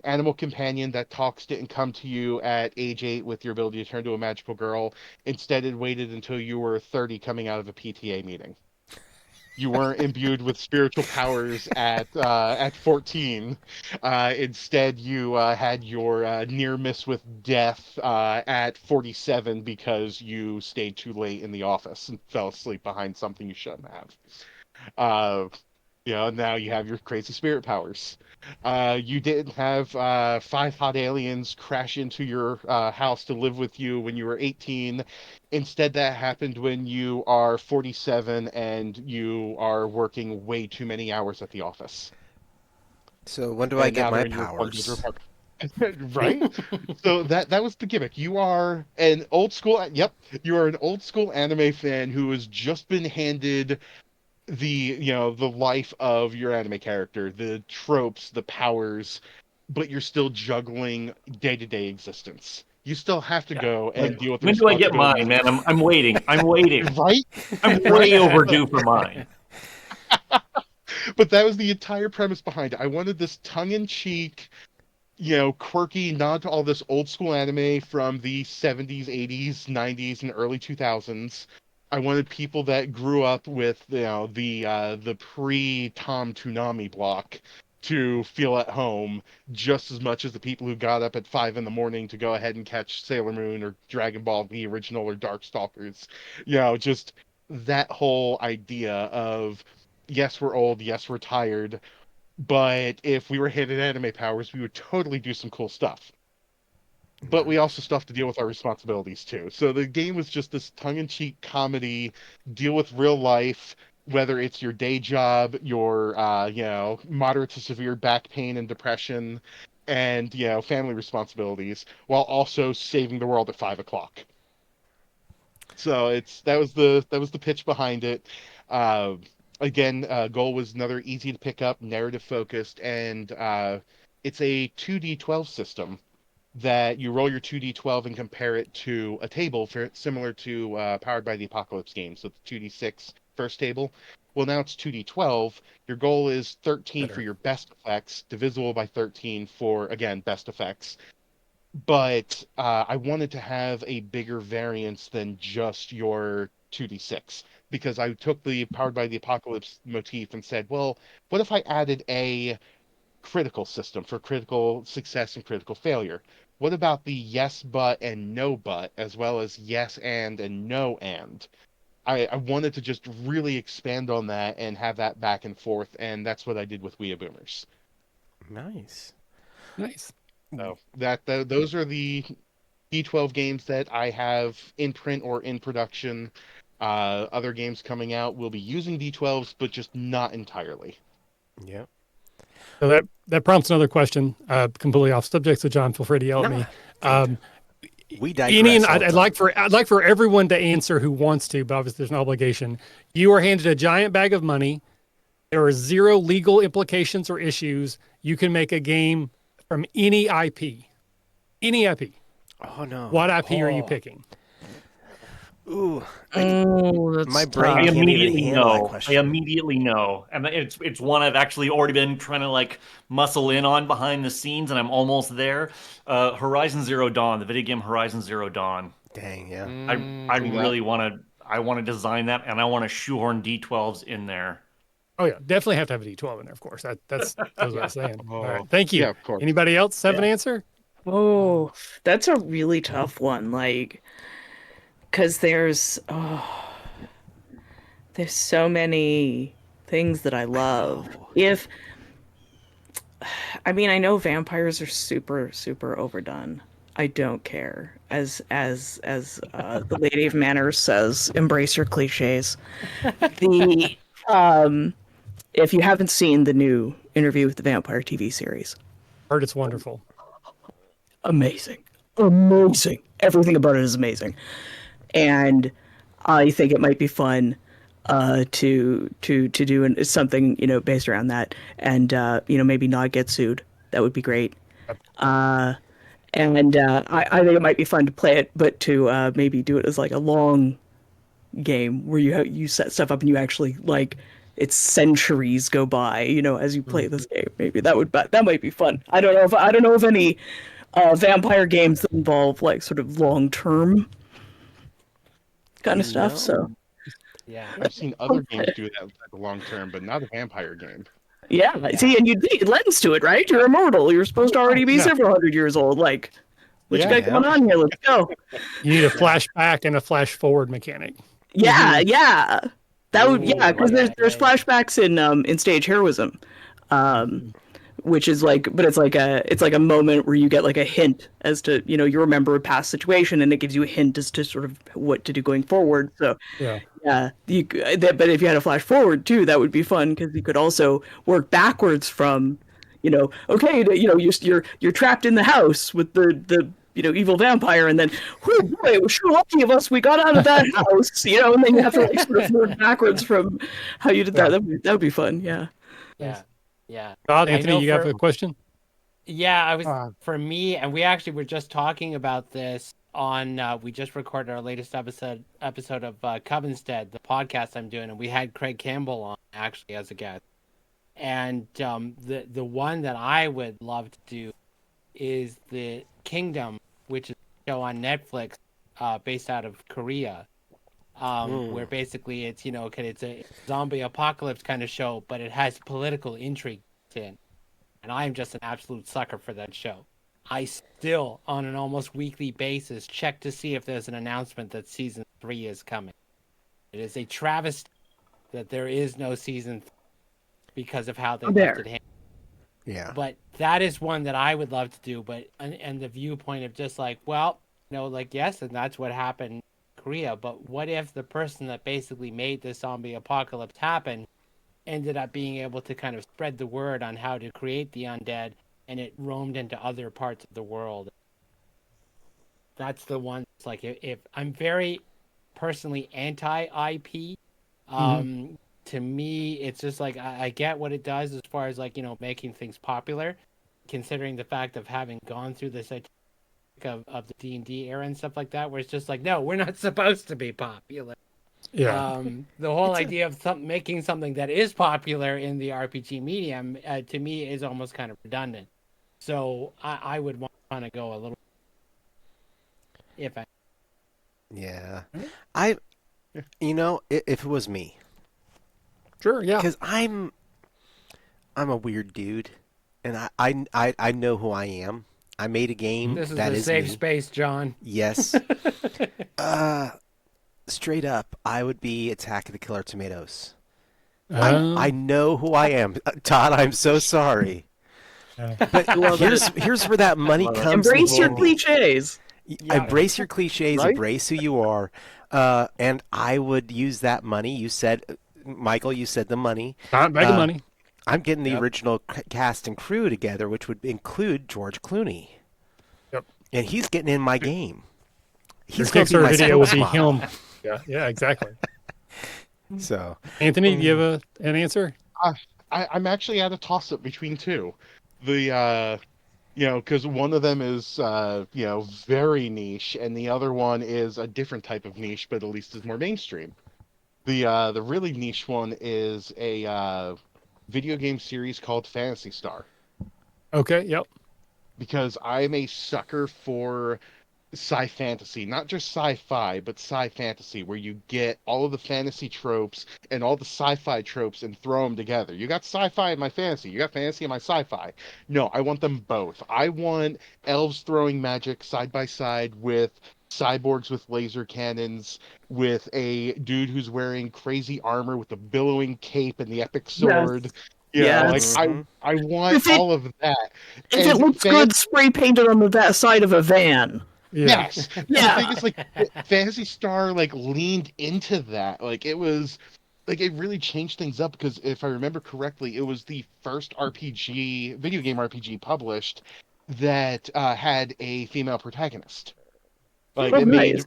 S3: animal companion that talks didn't come to you at age 8 with your ability to turn to a magical girl. Instead, it waited until you were 30 coming out of a PTA meeting. You weren't imbued with spiritual powers at 14. Instead, you had your near miss with death at 47 because you stayed too late in the office and fell asleep behind something you shouldn't have. Uh, now you have your crazy spirit powers. You didn't have 5 hot aliens crash into your house to live with you when you were 18. Instead, that happened when you are 47 and you are working way too many hours at the office.
S2: So when do I
S3: And
S2: get
S3: now
S2: my
S3: they're in your
S2: powers?
S3: right? So that was the gimmick. You are an old school. Yep, you are an old school anime fan who has just been handed the life of your anime character, the tropes, the powers, but you're still juggling day-to-day existence. You still have to go and deal with the
S5: When do I get
S3: responsibilities.
S5: mine, man? I'm waiting. I'm waiting.
S3: Right?
S5: I'm way overdue for mine.
S3: But that was the entire premise behind it. I wanted this tongue-in-cheek, quirky nod to all this old school anime from the 70s, 80s, 90s, and early 2000s. I wanted people that grew up with the pre-Tom Toonami block to feel at home just as much as the people who got up at 5 in the morning to go ahead and catch Sailor Moon or Dragon Ball, the original, or Darkstalkers. Just that whole idea of, yes, we're old, yes, we're tired, but if we were handed anime powers, we would totally do some cool stuff. But we also still have to deal with our responsibilities too. So the game was just this tongue-in-cheek comedy, deal with real life, whether it's your day job, your moderate to severe back pain and depression, and family responsibilities, while also saving the world at 5 o'clock. So that was the pitch behind it. Uh, Again, goal was another easy to pick up, narrative focused, and it's a 2d12 system that you roll your 2d12 and compare it to a table similar to Powered by the Apocalypse game. So it's 2d6 first table. Well, now it's 2d12. Your goal is 13 for your best effects, divisible by 13 for, again, best effects. But I wanted to have a bigger variance than just your 2d6 because I took the Powered by the Apocalypse motif and said, well, what if I added a critical system for critical success and critical failure? What about the yes but and no but, as well as yes and no and? I wanted to just really expand on that and have that back and forth, and that's what I did with Weeaboomers.
S2: Nice.
S4: Nice.
S3: So those are the D12 games that I have in print or in production. Other games coming out will be using D12s, but just not entirely.
S2: Yep.
S4: So that prompts another question, completely off subject. So John, feel free to yell at me.
S2: We digress.
S4: Ian,
S2: all the
S4: I'd
S2: time.
S4: like for everyone to answer who wants to, but obviously there's no obligation. You are handed a giant bag of money. There are zero legal implications or issues. You can make a game from any IP. Any IP.
S2: Oh no.
S4: What IP are you picking?
S2: Ooh,
S6: Oh,
S2: my
S6: that's
S2: brain
S5: I
S6: tough.
S2: can't even
S5: immediately
S2: handle that
S5: know. I
S2: question.
S5: immediately know, and it's one I've actually already been trying to like muscle in on behind the scenes, and I'm almost there. Horizon Zero Dawn, the video game Horizon Zero Dawn.
S2: Dang, yeah.
S5: I
S3: See that?
S5: really want to. I want to design that, and I want to shoehorn D12s in there.
S4: Oh yeah, definitely have to have a D12 in there, of course. That's goes without saying. All right,
S3: Oh,
S4: thank you.
S3: yeah, of course.
S4: Anybody else have an
S3: Yeah.
S4: answer?
S6: Oh, that's a really tough one. Like, because there's so many things that I love. If I mean, I know vampires are super, super overdone. I don't care. The Lady of Manners says, embrace your cliches. The if you haven't seen the new Interview with the Vampire TV series,
S4: Heard it's wonderful.
S6: amazing, amazing. Everything about it is amazing, and I think it might be fun to do something based around that, and maybe not get sued. That would be great. And I think it might be fun to play it, but to maybe do it as like a long game where you set stuff up and you actually like it's centuries go by, as you play this game. Maybe that might be fun. I don't know if any vampire games that involve like sort of long term kind of stuff. So
S7: Yeah.
S3: I've seen other games do that type of long term, but not a vampire game.
S6: yeah, see, and it lends to it, right? You're immortal. You're supposed to already be
S4: Yeah.
S6: several hundred years old. Like, what you got
S2: Yeah.
S6: going on here? Let's go.
S4: You need a flashback and a flash forward mechanic.
S6: Yeah, yeah. That would because
S7: Ooh,
S6: there's
S7: yeah.
S6: flashbacks in stage heroism, which is like, but it's like a moment where you get like a hint as to you remember a past situation and it gives you a hint as to sort of what to do going forward. So
S4: Yeah.
S6: yeah, but if you had a flash forward too, that would be fun because you could also work backwards from, okay, you're trapped in the house with the evil vampire, and then, oh boy, it was sure lucky of us we got out of that house, and then you have to like sort of work backwards from how you did that.
S4: Yeah.
S6: That would be fun, yeah.
S7: Yeah. Yeah.
S4: Todd,
S7: I
S4: Anthony,
S7: know
S4: you have
S7: for-
S4: a question?
S7: Yeah, I was
S3: Uh,
S7: for me, and we actually were just talking about this on. We just recorded our latest episode of Covenstead, the podcast I'm doing, and we had Craig Campbell on actually as a guest. And the one that I would love to do is the Kingdom, which is a show on Netflix, based out of Korea. Where basically it's it's a zombie apocalypse kind of show, but it has political intrigue in. And I'm just an absolute sucker for that show. I still, on an almost weekly basis, check to see if there's an announcement that season 3 is coming. It is a travesty that there is no season 3 because of how they left it handled.
S2: Yeah.
S7: But that is one that I would love to do. But and the viewpoint of just like, well, like yes, and that's what happened in Korea. But what if the person that basically made this zombie apocalypse happen ended up being able to kind of spread the word on how to create the undead, and it roamed into other parts of the world? That's the one. It's like if I'm very personally anti-IP. To me, it's just like I get what it does as far as like making things popular, considering the fact of having gone through this of the D&D era and stuff like that, where it's just like, no, we're not supposed to be popular.
S4: Yeah.
S7: The whole idea of making something that is popular in the RPG medium, to me, is almost kind of redundant. So I would want to go a little, if I.
S2: Yeah. If it was me,
S4: Sure. Yeah.
S2: because I'm a weird dude, and I know who I am. I made a game
S7: This is
S2: that
S7: a
S2: is
S7: safe
S2: me.
S7: space, John.
S2: Yes. Straight up, I would be Attack of the Killer Tomatoes. I know who I am. Todd, I'm so sorry. But here's where that money comes in
S6: Embrace your
S2: handy.
S6: cliches.
S2: Embrace your cliches,
S3: Right?
S2: embrace who you are. And I would use that money. You said, Michael, you said the money.
S4: Not begging money.
S2: I'm getting the original cast and crew together, which would include George Clooney.
S4: Yep.
S2: And he's getting in my game.
S4: Your
S2: He's going to be
S4: Kickstarter
S2: my
S4: video would be
S2: spokesmodel.
S4: him. Yeah, exactly.
S2: So,
S4: Anthony, do you have an answer?
S3: I'm actually at a toss up between two. The because one of them is very niche, and the other one is a different type of niche, but at least is more mainstream. The really niche one is a video game series called Fantasy Star,
S4: Okay. Yep.
S3: because I'm a sucker for sci-fantasy, not just sci-fi, but sci-fantasy, where you get all of the fantasy tropes and all the sci-fi tropes and throw them together. You got sci-fi in my fantasy, you got fantasy in my sci-fi. No, I want them both. I want elves throwing magic side by side with cyborgs with laser cannons, with a dude who's wearing crazy armor with a billowing cape and the epic
S6: Yes.
S3: sword. Like
S6: Yes.
S3: I want
S6: If it
S3: all of that.
S6: if it
S3: And
S6: looks good, spray painted on the side of a van.
S4: Yeah.
S3: Yes. And the
S6: Yeah.
S3: thing is, like, Phantasy Star, like, leaned into that. Like, it was, like, it really changed things up because if I remember correctly, it was the first RPG, video game RPG published that had a female protagonist. Like,
S6: Oh,
S3: it
S6: nice.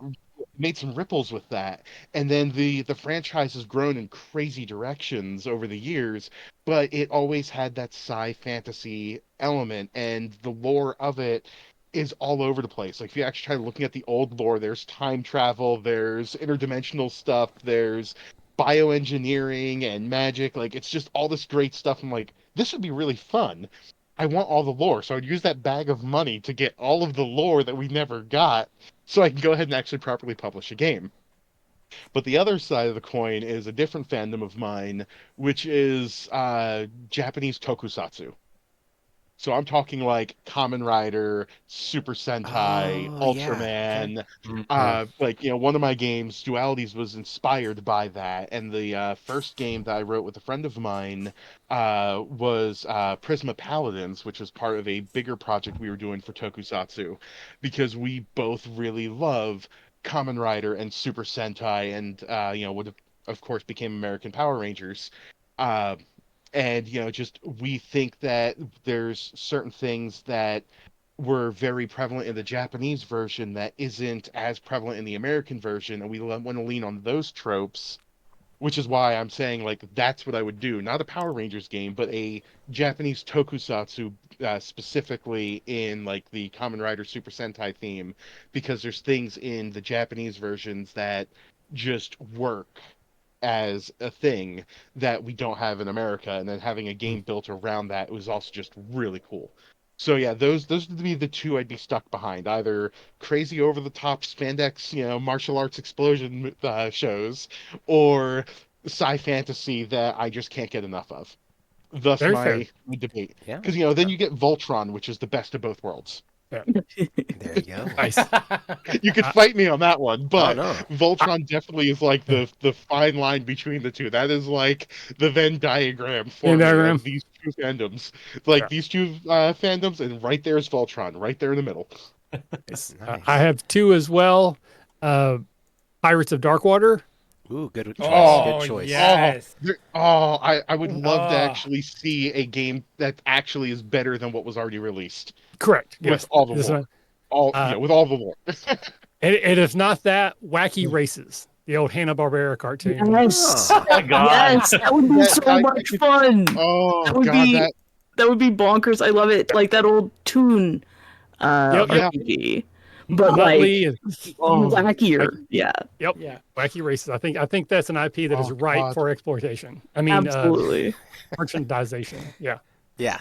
S3: made some ripples with that. And then the franchise has grown in crazy directions over the years, but it always had that sci fantasy element, and the lore of it is all over the place. Like if you actually try looking at the old lore, there's time travel, there's interdimensional stuff, there's bioengineering and magic. Like it's just all this great stuff. I'm like, this would be really fun. I want all the lore, so I'd use that bag of money to get all of the lore that we never got, so I can go ahead and actually properly publish a game. But the other side of the coin is a different fandom of mine, which is Japanese tokusatsu. So I'm talking like Kamen Rider, Super Sentai,
S2: Oh, yeah. Okay.
S3: Ultraman.
S5: Mhm.
S3: Like, one of my games, Dualities, was inspired by that. And the first game that I wrote with a friend of mine was Prisma Paladins, which was part of a bigger project we were doing for Tokusatsu, because we both really love Kamen Rider and Super Sentai, and would of course became American Power Rangers. Uh, and just we think that there's certain things that were very prevalent in the Japanese version that isn't as prevalent in the American version, and we want to lean on those tropes, which is why I'm saying like that's what I would do, not a Power Rangers game, but a Japanese tokusatsu, specifically in like the Kamen Rider Super Sentai theme, because there's things in the Japanese versions that just work as a thing that we don't have in America, and then having a game built around that was also just really cool. So yeah, those would be the two I'd be stuck behind, either crazy over the top spandex, martial arts explosion shows, or sci fantasy that I just can't get enough of. Thus
S4: Very fair.
S3: my debate.
S2: Yeah.
S3: Because then you get Voltron, which is the best of both worlds.
S2: There you go.
S4: Nice.
S3: You could fight me on that one, but
S2: no.
S3: Voltron definitely is like the fine line between the two. That is like the Venn diagram for
S4: Venn
S3: me
S4: diagram.
S3: of these two fandoms. Like
S4: Yeah.
S3: these two fandoms, and right there is Voltron, right there in the middle.
S2: Nice.
S4: I have two as well. Uh, Pirates of Darkwater.
S2: Ooh, good choice.
S7: Oh,
S2: Good choice.
S7: yes.
S3: I would love to
S7: Oh.
S3: actually see a game that actually is better than what was already released
S4: Correct.
S3: with
S4: Yes.
S3: all the
S4: This
S3: lore.
S4: one.
S3: With all the lore.
S4: And if not that, Wacky Races, the old Hanna-Barbera cartoon.
S6: Yes.
S2: Oh,
S5: my God.
S6: Yes. That would be
S3: Yeah,
S6: so much fun.
S3: Oh
S6: That would
S3: god,
S6: be that would be bonkers. I love it. Like that old Toon
S4: Yep, yep.
S6: RPG. But like
S4: Muttley and
S6: wackier. Yeah.
S4: yep,
S7: Yeah.
S4: Wacky Races. I think that's an IP that is
S3: Oh,
S4: ripe
S3: God.
S4: for exploitation. I mean,
S6: Absolutely.
S4: merchandisation. Yeah.
S2: yeah.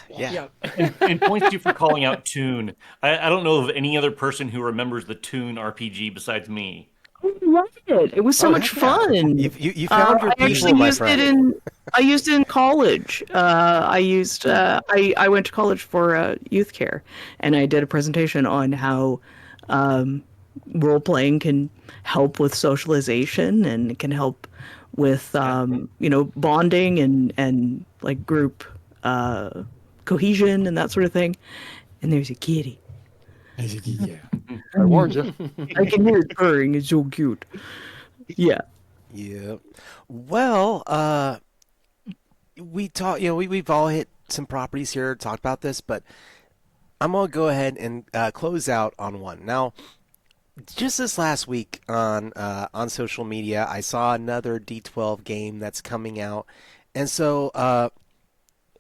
S5: And points to you for calling out Toon. I don't know of any other person who remembers the Toon RPG besides me.
S6: I love it. It was so
S2: Oh,
S6: much
S2: heck yeah.
S6: fun.
S2: You found your
S6: I
S2: people,
S6: actually
S2: my
S6: used
S2: friend.
S6: I used it in college. I went to college for youth care, and I did a presentation on how role playing can help with socialization and it can help with bonding and like group cohesion and that sort of thing. And there's a kitty.
S4: Yeah.
S3: I warned you.
S6: I can hear it purring. It's so cute. Yeah.
S2: Yeah. Well, we talk. We've all hit some properties here, talked about this, but I'm gonna go ahead and close out on one. Now, just this last week on social media, I saw another D12 game that's coming out, and so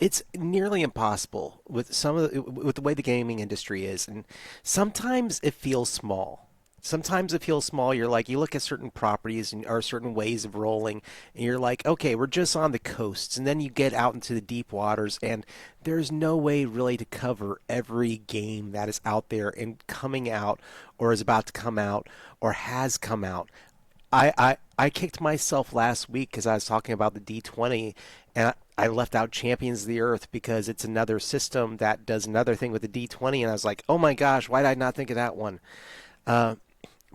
S2: it's nearly impossible with with the way the gaming industry is, and sometimes it feels small. Sometimes it feels small. You're like, you look at certain properties or certain ways of rolling, and you're like, okay, we're just on the coasts, and then you get out into the deep waters, and there's no way really to cover every game that is out there and coming out, or is about to come out, or has come out. I kicked myself last week because I was talking about the D20, and I left out Champions of the Earth because it's another system that does another thing with the D20, and I was like, oh my gosh, why did I not think of that one? Uh,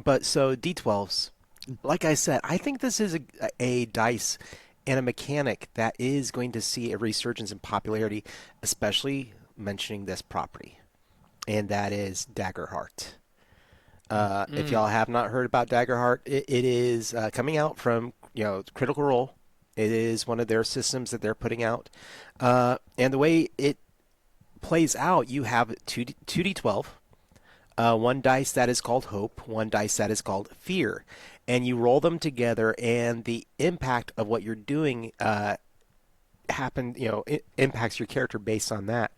S2: but so D12s, like I said, I think this is a dice and a mechanic that is going to see a resurgence in popularity, especially mentioning this property, and that is Daggerheart. If y'all have not heard about Daggerheart, it is coming out from Critical Role. It is one of their systems that they're putting out, and the way it plays out, you have 2d12, one dice that is called Hope, one dice that is called Fear, and you roll them together, and the impact of what you're doing it impacts your character based on that.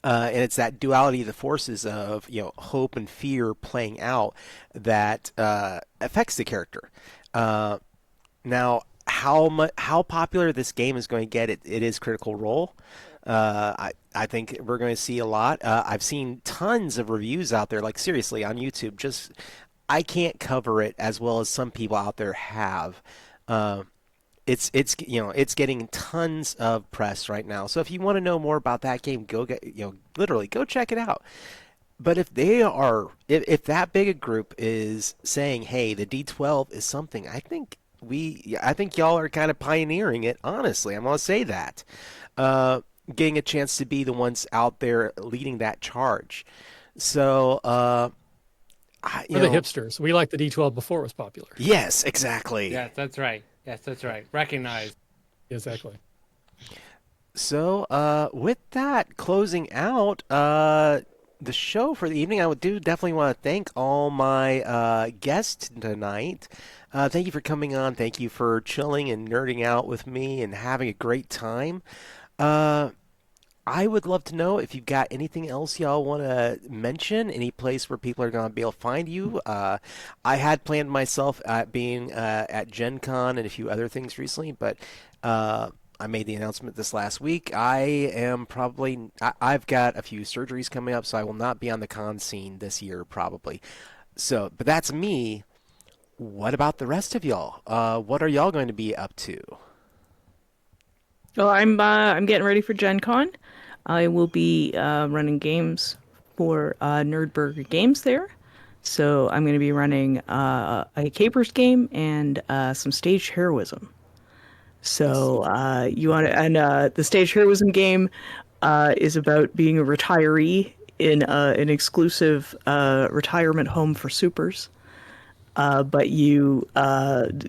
S2: And it's that duality of the forces of hope and fear playing out that affects the character. Now, how popular this game is going to get, it is Critical Role. I think we're going to see a lot. I've seen tons of reviews out there, like seriously on YouTube. Just I can't cover it as well as some people out there have. It's getting tons of press right now. So if you want to know more about that game, go literally go check it out. But if that big a group is saying, hey, the D12 is something, I think y'all are kind of pioneering it. Honestly, I'm gonna say that, getting a chance to be the ones out there leading that charge. So,
S4: We're the hipsters. We liked the D12 before it was popular.
S2: Yes, exactly.
S7: Yes, that's right. Yes, that's right. Recognized.
S4: Exactly.
S2: So, with that, closing out the show for the evening, I would definitely want to thank all my guests tonight. Thank you for coming on. Thank you for chilling and nerding out with me and having a great time. I would love to know if you've got anything else y'all want to mention, any place where people are going to be able to find you. I had planned myself at being at Gen Con and a few other things recently, but I made the announcement this last week. I've got a few surgeries coming up, so I will not be on the con scene this year probably. So, but that's me. What about the rest of y'all? What are y'all going to be up to?
S6: Well, I'm getting ready for Gen Con. I will be running games for Nerdburger Games there. So I'm going to be running a Capers game and some staged heroism. So you want to, and the staged heroism game is about being a retiree in an exclusive retirement home for supers. But you start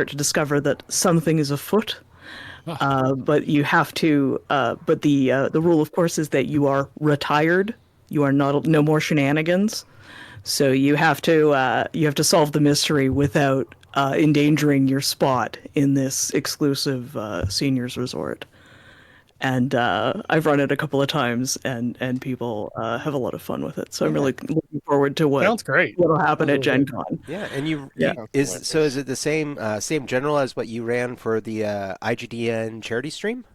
S6: to discover that something is afoot. But you have to. But the rule, of course, is that you are retired. You are no more shenanigans. So you have to solve the mystery without endangering your spot in this exclusive seniors resort. And I've run it a couple of times, and people have a lot of fun with it. So I'm really looking forward to
S4: Sounds great.
S6: what'll happen at Gen Con.
S2: Yeah, and
S6: Yeah.
S2: is it the same general as what you ran for the IGDN charity stream?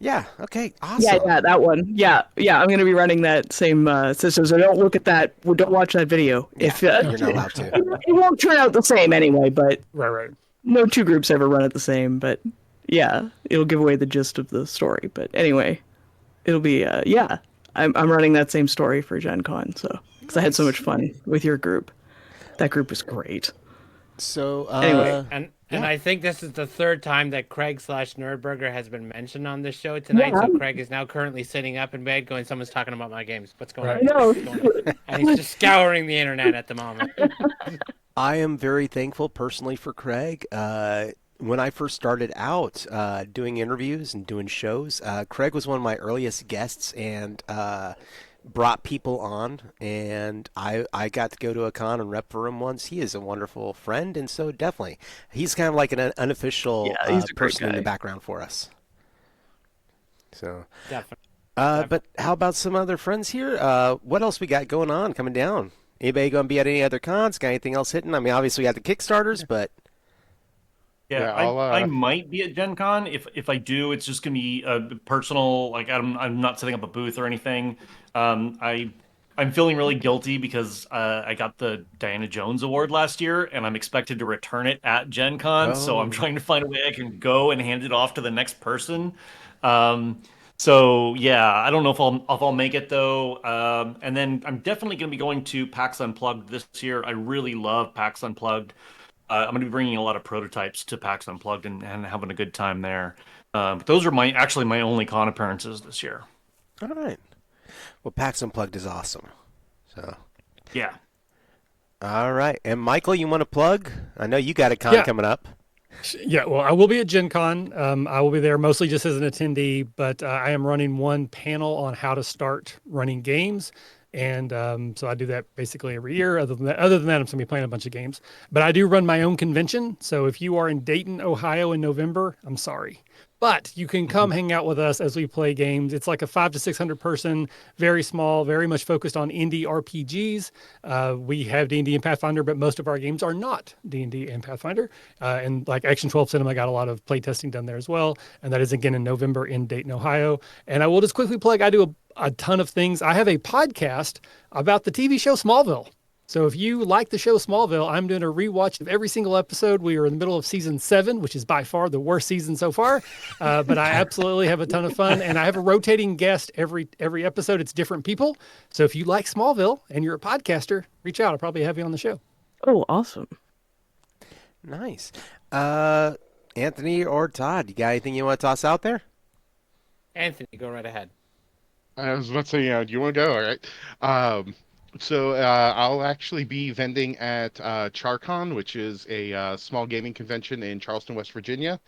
S2: Yeah. Okay. Awesome.
S6: Yeah, that one. Yeah. I'm going to be running that same system. So don't look at that. Don't watch that video.
S2: Yeah,
S6: If
S2: you're not allowed to.
S6: it won't turn out the same anyway. But
S4: Right.
S6: no two groups ever run it the same. But yeah, it'll give away the gist of the story. But anyway, it'll be I'm running that same story for Gen Con. So because I had so much fun with your group. That group was great.
S2: So
S6: Anyway.
S7: And I think this is the third time that Craig/Nerdburger has been mentioned on this show tonight.
S6: Yeah.
S7: So Craig is now currently sitting up in bed going, someone's talking about my games. What's going
S4: Right.
S7: on?
S6: No.
S7: What's going on? And he's just scouring the internet at the moment.
S2: I am very thankful personally for Craig. When I first started out doing interviews and doing shows, Craig was one of my earliest guests and brought people on, and I got to go to a con and rep for him once. He is a wonderful friend, and so definitely he's kind of like an unofficial
S6: Yeah, he's a great
S2: person in the
S6: guy.
S2: background for us. So,
S7: Definitely.
S2: but how about some other friends here? What else we got going on coming down? Anybody going to be at any other cons? Got anything else hitting? I mean, obviously we got the Kickstarters, but
S5: Yeah,
S3: Yeah,
S5: I might be at Gen Con. If I do, it's just gonna be personal. Like I'm not setting up a booth or anything. I'm feeling really guilty because I got the Diana Jones Award last year, and I'm expected to return it at Gen Con. So I'm
S2: oh,
S5: trying to find a way I can go and hand it off to the next person. Um, so yeah, I don't know if I'll make it though. And then I'm definitely gonna be going to PAX Unplugged this year. I really love PAX Unplugged. I'm going to be bringing a lot of prototypes to PAX Unplugged and having a good time there. But those are actually my only con appearances this year.
S2: all right. Well, PAX Unplugged is awesome. So,
S5: Yeah.
S2: all right. And Michael, you want to plug? I know you got a con
S4: Yeah.
S2: coming up.
S4: Yeah, well, I will be at Gen Con. I will be there mostly just as an attendee, but I am running one panel on how to start running games. And so I do that basically every year. Other than that, I'm going to be playing a bunch of games. But I do run my own convention. So if you are in Dayton, Ohio in November, I'm sorry. But you can come hang out with us as we play games. It's like a 500 to 600 person, very small, very much focused on indie RPGs. We have D&D and Pathfinder, but most of our games are not D&D and Pathfinder. And like Action 12 Cinema got a lot of playtesting done there as well. And that is again in November in Dayton, Ohio. And I will just quickly plug, I do a ton of things. I have a podcast about the TV show Smallville. So if you like the show Smallville, I'm doing a rewatch of every single episode. We are in the middle of season 7, which is by far the worst season so far. But I absolutely have a ton of fun, and I have a rotating guest every episode. It's different people. So if you like Smallville and you're a podcaster, reach out. I'll probably have you on the show.
S6: Oh, awesome.
S2: Nice. Anthony or Todd, you got anything you want to toss out there?
S7: Anthony, go right ahead.
S3: I was about to say, do you want to go? All right. I'll actually be vending at CharCon, which is a small gaming convention in Charleston, West Virginia.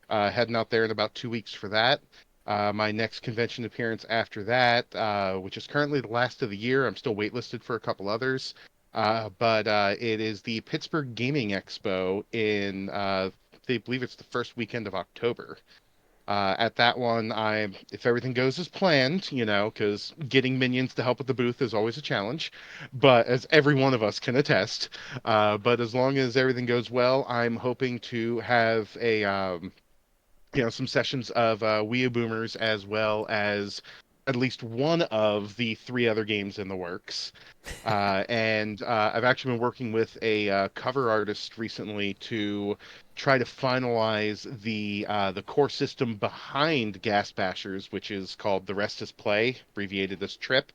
S3: Heading out there in about 2 weeks for that. My next convention appearance after that, which is currently the last of the year. I'm still waitlisted for a couple others. But it is the Pittsburgh Gaming Expo in, they believe it's the first weekend of October. At that one, if everything goes as planned, because getting minions to help with the booth is always a challenge, but as every one of us can attest, but as long as everything goes well, I'm hoping to have some sessions of Wii Boomers as well as at least one of the 3 other games in the works. And I've actually been working with a cover artist recently to try to finalize the core system behind Gas Bashers, which is called The Rest is Play, abbreviated as TRIP.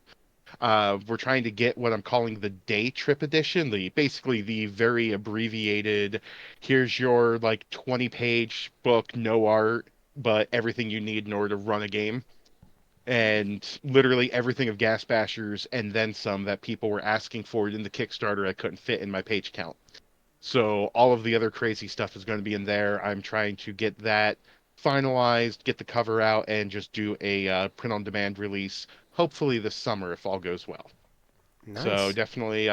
S3: We're trying to get what I'm calling the Day Trip Edition, basically the very abbreviated, here's your like 20-page book, no art, but everything you need in order to run a game. And literally everything of Gas Bashers and then some that people were asking for in the Kickstarter I couldn't fit in my page count. So all of the other crazy stuff is going to be in there. I'm trying to get that finalized, get the cover out, and just do a print-on-demand release, hopefully this summer if all goes well. So
S2: Nice.
S3: definitely,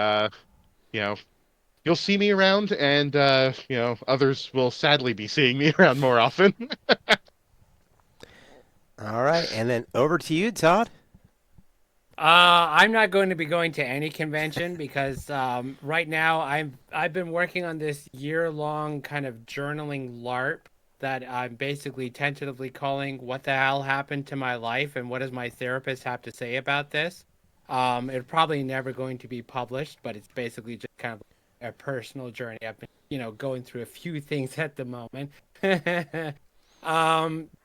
S3: you'll see me around, and others will sadly be seeing me around more often.
S2: All right. And then over to you, Todd.
S7: I'm not going to be going to any convention because right now I've been working on this year-long kind of journaling LARP that I'm basically tentatively calling "What the hell happened to my life and what does my therapist have to say about this?" It's probably never going to be published, but it's basically just kind of a personal journey. I've been, going through a few things at the moment.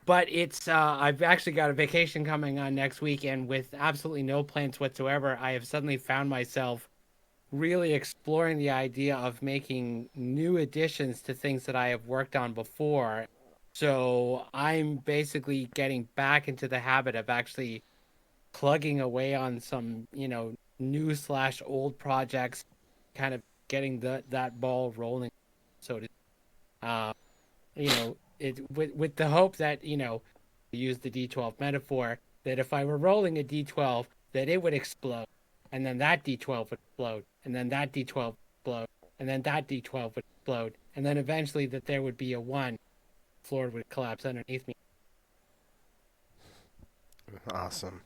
S7: But it's I've actually got a vacation coming on next week, and with absolutely no plans whatsoever, I have suddenly found myself really exploring the idea of making new additions to things that I have worked on before. So I'm basically getting back into the habit of actually plugging away on some, new slash old projects, kind of getting that ball rolling. So to it with the hope that to use the D12 metaphor, that if I were rolling a D12, that it would explode, and then that D12 would explode, and then that D12 would explode, and then that D12 would explode, and then eventually that there would be a 1, the floor would collapse underneath me.
S2: Awesome.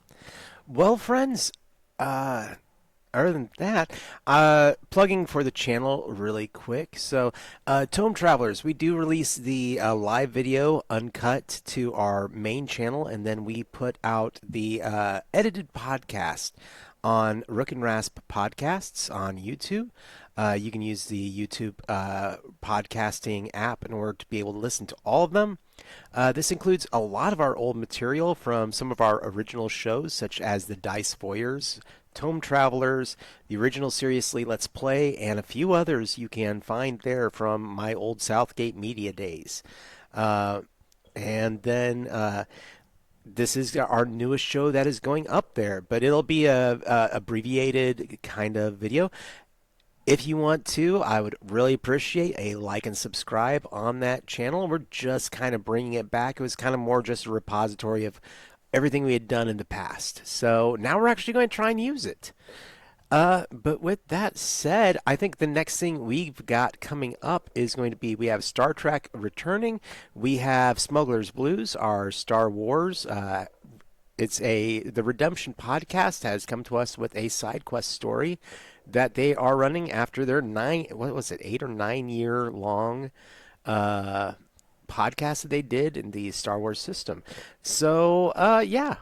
S2: Well, friends, other than that, plugging for the channel really quick. So, Tome Travelers, we do release the live video uncut to our main channel, and then we put out the edited podcast on Rook and Rasp Podcasts on YouTube. You can use the YouTube podcasting app in order to be able to listen to all of them. This includes a lot of our old material from some of our original shows, such as the Dice Voyeurs, Tome Travelers, the original Seriously Let's Play, and a few others you can find there from my old Southgate Media days. And then this is our newest show that is going up there, but it'll be a abbreviated kind of video. If you want to, I would really appreciate a like and subscribe on that channel. We're just kind of bringing it back. It was kind of more just a repository of everything we had done in the past. So now we're actually going to try and use it. But with that said, I think the next thing we've got coming up is going to be, we have Star Trek returning. We have Smuggler's Blues, our Star Wars. The Redemption podcast has come to us with a side quest story that they are running after their 8 or 9 year long podcast that they did in the Star Wars system. So yeah,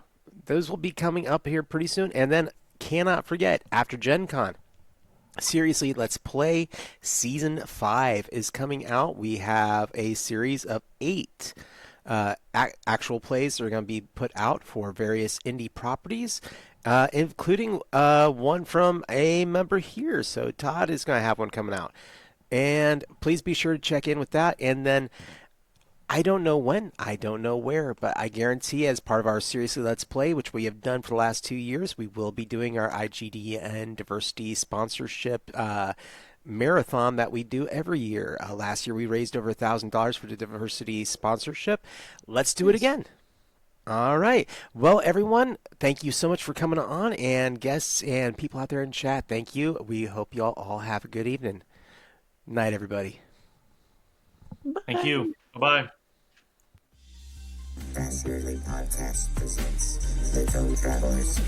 S2: those will be coming up here pretty soon. And then cannot forget, after Gen Con, Seriously Let's Play Season 5 is coming out. We have a series of 8 actual plays that are going to be put out for various indie properties, including one from a member here. So Todd is going to have one coming out. And please be sure to check in with that. And then I don't know when, I don't know where, but I guarantee as part of our Seriously Let's Play, which we have done for the last 2 years, we will be doing our IGDN diversity sponsorship marathon that we do every year. Last year we raised over $1,000 for the diversity sponsorship. Let's do it again. All right. Well, everyone, thank you so much for coming on, and guests and people out there in chat, thank you. We hope you all have a good evening. Night, everybody.
S5: Thank you. Bye-bye.
S1: Fast Yearly Podcast presents The Tome Travelers.